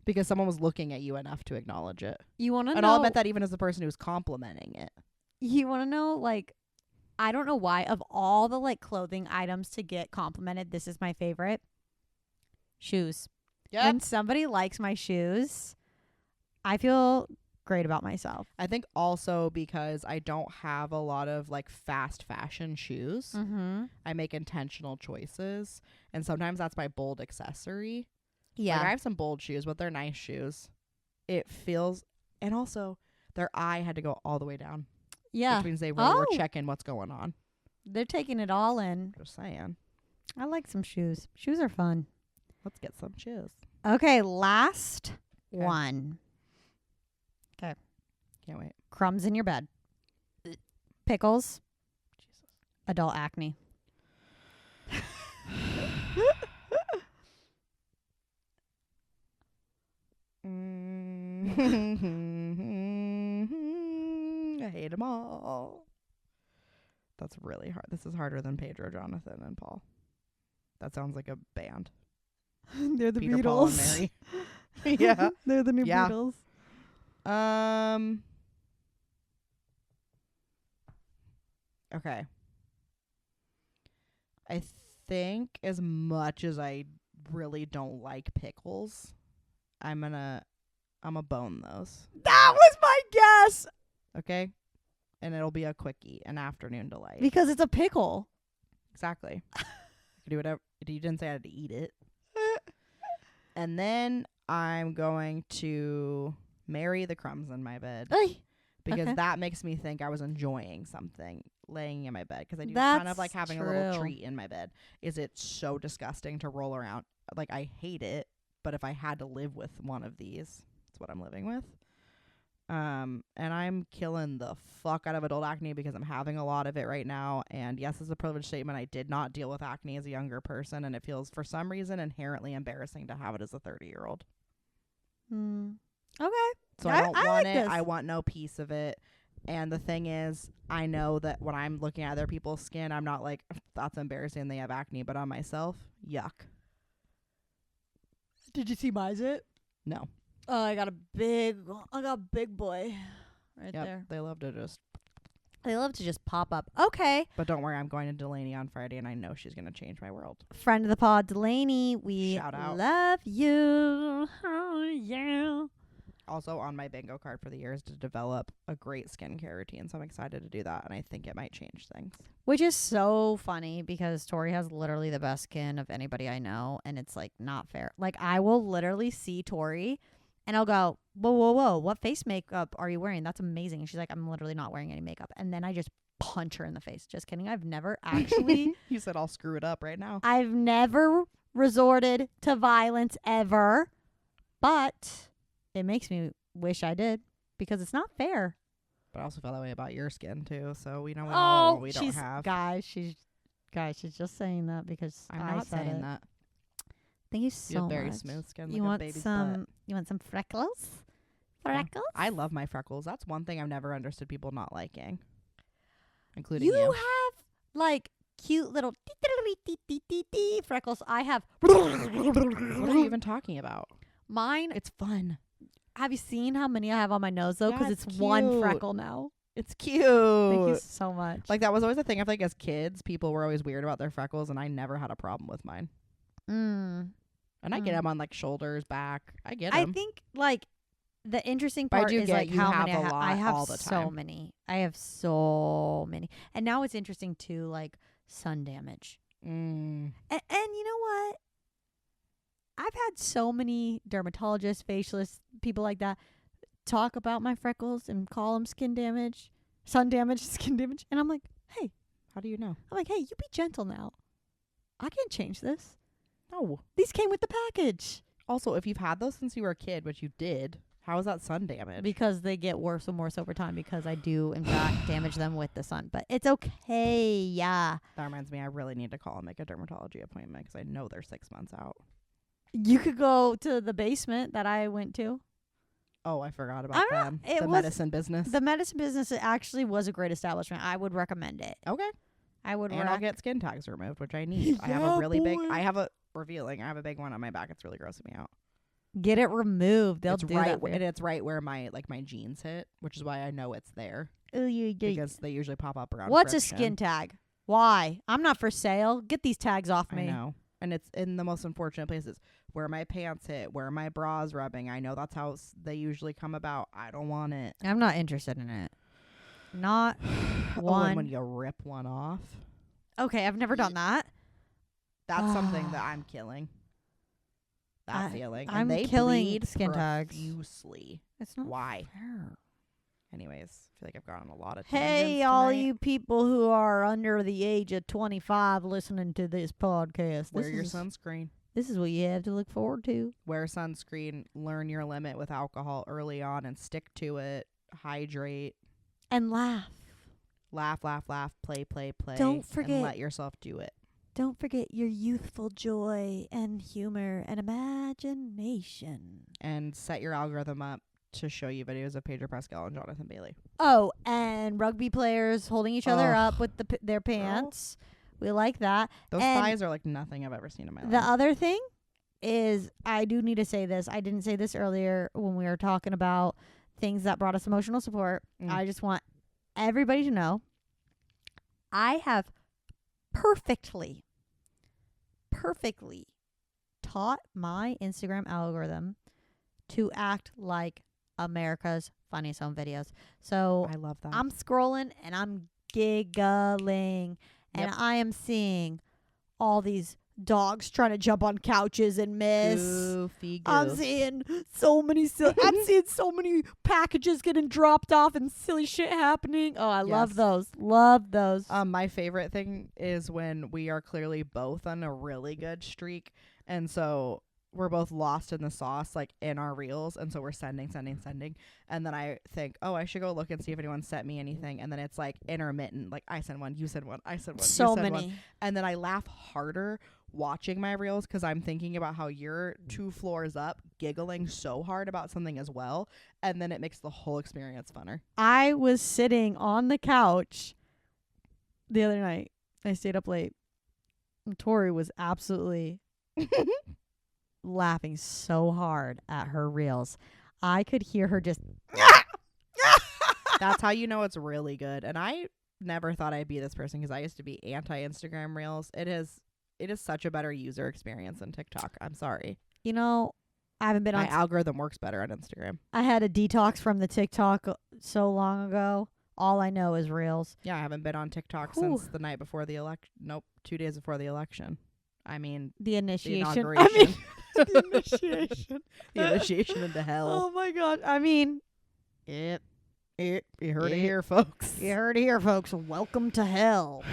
Because someone was looking at you enough to acknowledge it. You want to know? And I'll admit that even as the person who's complimenting it. You want to know, like, I don't know why, of all the, like, clothing items to get complimented, this is my favorite. Shoes. Yep. When somebody likes my shoes, I feel great about myself. I think also because I don't have a lot of like fast fashion shoes. Mm-hmm. I make intentional choices. And sometimes that's my bold accessory. Yeah. Like I have some bold shoes, but they're nice shoes. It feels, and also their eye had to go all the way down. Yeah. Which means they really were checking what's going on. They're taking it all in. Just saying. I like some shoes. Shoes are fun. Let's get some shoes. Okay, last one. Okay. Can't wait. Crumbs in your bed. Pickles. Jesus. Adult acne. I hate them all. That's really hard. This is harder than Pedro, Jonathan, and Paul. That sounds like a band. They're the Peter, Beatles. Paul, and Mary. Yeah. They're the new Yeah. Beatles. Okay. I think as much as I really don't like pickles, I'm a bone those. That was my guess. Okay? And it'll be a quickie, an afternoon delight. Because it's a pickle. Exactly. I can do whatever. You didn't say I had to eat it. And then I'm going to marry the crumbs in my bed. Because that makes me think I was enjoying something laying in my bed. Because I do kind of like having a little treat in my bed. Is it so disgusting to roll around? Like, I hate it. But if I had to live with one of these, that's what I'm living with. And I'm killing the fuck out of adult acne because I'm having a lot of it right now. And yes, it's a privileged statement. I did not deal with acne as a younger person. And it feels, for some reason, inherently embarrassing to have it as a 30-year-old. Okay. So I don't want it. I want no piece of it. And the thing is, I know that when I'm looking at other people's skin, I'm not like, that's embarrassing, they have acne. But on myself, yuck. Did you see my zit? No. Oh, I got a big boy right there. They love to just pop up. Okay. But don't worry, I'm going to Delaney on Friday, and I know she's going to change my world. Friend of the pod, Delaney, we Shout out. love you. Oh, yeah. Also on my bingo card for the year is to develop a great skincare routine, so I'm excited to do that, and I think it might change things. Which is so funny because Tori has literally the best skin of anybody I know, and it's, like, not fair. Like, I will literally see Tori, and I'll go, whoa, what face makeup are you wearing? That's amazing. And she's like, I'm literally not wearing any makeup. And then I just punch her in the face. Just kidding. I've never actually. You said I'll screw it up right now. I've never resorted to violence ever, but it makes me wish I did because it's not fair. But I also feel that way about your skin too. So we know what we don't have. She's just saying that because I'm I not said saying it. that. Thank you so You have very much. smooth skin. You like want a baby's some? butt. You want some freckles? Freckles? Yeah. I love my freckles. That's one thing I've never understood people not liking, including You you. have like cute little freckles. I have. What are you even talking about? Mine. It's fun. Have you seen how many I have on my nose though? Because Yeah, it's it's one cute. freckle now. It's cute. Thank you so much. Like that was always a thing. I feel like as kids, people were always weird about their freckles, and I never had a problem with mine. And I get them on like shoulders, back. I get them. I think like the interesting But I part do is get like you how have many a lot I have all the so time. many. I have so many. And now it's interesting too, like sun damage. And you know what? I've had so many dermatologists, facialists, people like that talk about my freckles and call them skin damage, sun damage, skin damage. And I'm like, hey, how do you know? I'm like, hey, you be gentle now. I can't change this. No. These came with the package. Also, if you've had those since you were a kid, which you did, how is that sun damage? Because they get worse and worse over time because I do, in fact, damage them with the sun. But it's okay. Yeah. That reminds me, I really need to call and make a dermatology appointment because I know they're 6 months out. You could go to the basement that I went to. Oh, I forgot about them. The medicine business. The medicine business actually was a great establishment. I would recommend it. Okay. I would. And I'll get skin tags removed, which I need. I have a really big. I have a big one on my back. It's really grossing me out. Get it removed. They'll do that. And it's right where my jeans hit, which is why I know it's there. Ooh, because they usually pop up around. What's friction. a skin tag? Why? I'm not for sale. Get these tags off me. I know. And it's in the most unfortunate places where my pants hit, where my bra's rubbing. I know that's how they usually come about. I don't want it. I'm not interested in it. Not one. And when you rip one off. Okay, I've never done that. That's something that I'm killing. That feeling. And I'm killing skin tags. Profusely. It's not why. fair. Anyways, I feel like I've gone on a lot of Hey, all you people who are under the age of 25 listening to this podcast. Wear your sunscreen. This is what you have to look forward to. Wear sunscreen. Learn your limit with alcohol early on and stick to it. Hydrate. And laugh. Laugh, laugh, laugh. Play, play, play. Don't forget. And let yourself do it. Don't forget your youthful joy and humor and imagination. And set your algorithm up to show you videos of Pedro Pascal and Jonathan Bailey. Oh, and rugby players holding each other up with their pants. We like that. Those thighs are like nothing I've ever seen in my life. The other thing is, I do need to say this. I didn't say this earlier when we were talking about things that brought us emotional support. I just want everybody to know I have perfectly taught my Instagram algorithm to act like America's Funniest Home Videos. So I love that. I'm scrolling and I'm giggling and I am seeing all these dogs trying to jump on couches and miss. Goofy. I'm seeing so many packages getting dropped off and silly shit happening. Oh, I love those. Love those. My favorite thing is when we are clearly both on a really good streak, and so we're both lost in the sauce, like in our reels, and so we're sending, and then I think, oh, I should go look and see if anyone sent me anything, and then it's like intermittent, like I send one, you send one, I send one, so you send many one. And then I laugh harder watching my reels because I'm thinking about how you're 2 floors up giggling so hard about something as well, and then it makes the whole experience funner. I was sitting on the couch the other night. I stayed up late, and Tori was absolutely laughing so hard at her reels. I could hear her just That's how you know it's really good. And I never thought I'd be this person because I used to be anti-Instagram reels. It is such a better user experience than TikTok. I'm sorry. You know, I haven't been my on algorithm works better on Instagram. I had a detox from the TikTok so long ago. All I know is reels. Yeah, I haven't been on TikTok since the night before the election. Nope, 2 days before the election. I mean, the initiation. The inauguration. The initiation. The initiation into hell. Oh my God. I mean, you heard it here, folks. You heard it here, folks. Welcome to hell.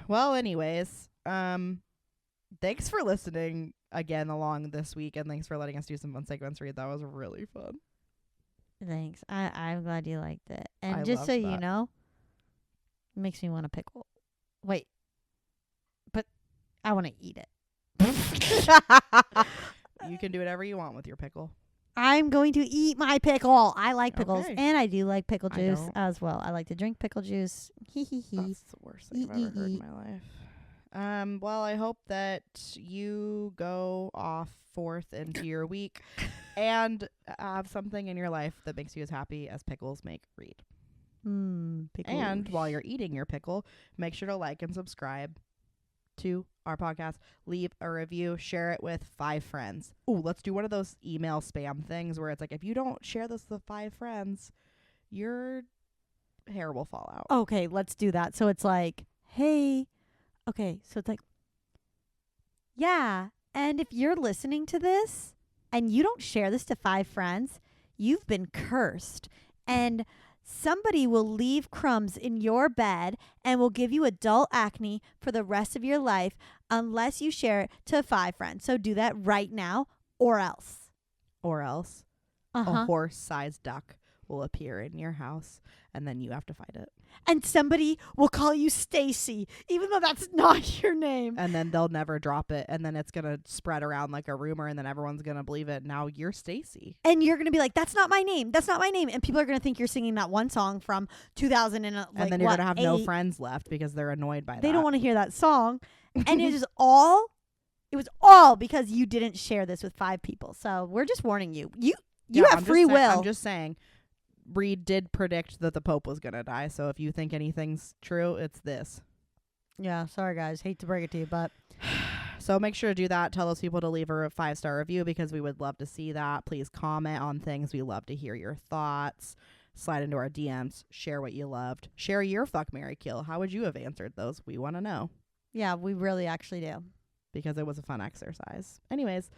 Well, anyways, thanks for listening again along this week, and thanks for letting us do some fun segments for you. That was really fun. Thanks. I'm glad you liked it. And I just so loved you that. know, it makes me want to pickle. Wait, but I want to eat it. You can do whatever you want with your pickle. I'm going to eat my pickle. I like pickles, Okay. and I do like pickle I juice don't. as well. I like to drink pickle juice. Hee hee hee. That's the worst thing I've ever heard in my life. Well, I hope that you go off forth into your week and have something in your life that makes you as happy as pickles make Reed. Pickles. And while you're eating your pickle, make sure to like and subscribe to our podcast. Leave a review. Share it with 5 friends. Ooh, let's do one of those email spam things where it's like, if you don't share this with 5 friends, your hair will fall out. Okay, let's do that. So it's like, hey, okay, so it's like, yeah, and if you're listening to this and you don't share this to 5 friends, you've been cursed. And somebody will leave crumbs in your bed and will give you adult acne for the rest of your life unless you share it to 5 friends. So do that right now or else. Or else a horse-sized duck will appear in your house and then you have to fight it. And somebody will call you Stacy, even though that's not your name. And then they'll never drop it. And then it's going to spread around like a rumor and then everyone's going to believe it. Now you're Stacy. And you're going to be like, that's not my name. That's not my name. And people are going to think you're singing that one song from 2000 and and then you're going to have no friends left because they're annoyed by that. They don't want to hear that song. And it was all because you didn't share this with 5 people. So we're just warning you. You have free will. I'm just saying. Reed did predict that the Pope was going to die. So if you think anything's true, it's this. Yeah, sorry guys. Hate to break it to you, but so make sure to do that. Tell those people to leave a 5-star review because we would love to see that. Please comment on things. We love to hear your thoughts. Slide into our DMs. Share what you loved. Share your fuck, marry, kill. How would you have answered those? We want to know. Yeah, we really actually do. Because it was a fun exercise. Anyways,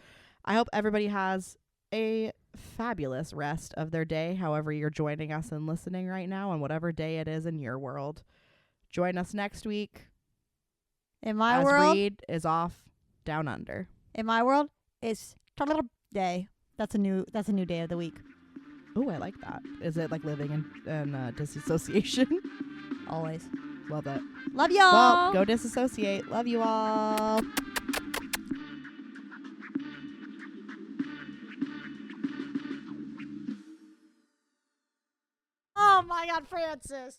I hope everybody has a fabulous rest of their day, however you're joining us and listening right now, and whatever day it is in your world. Join us next week. In my world, Reed is off down under. In my world, it's day. That's a new day of the week. Ooh, I like that. Is it like living in disassociation? Always. Love it. Love y'all. Well, go disassociate. Love you all. Oh my God, Francis.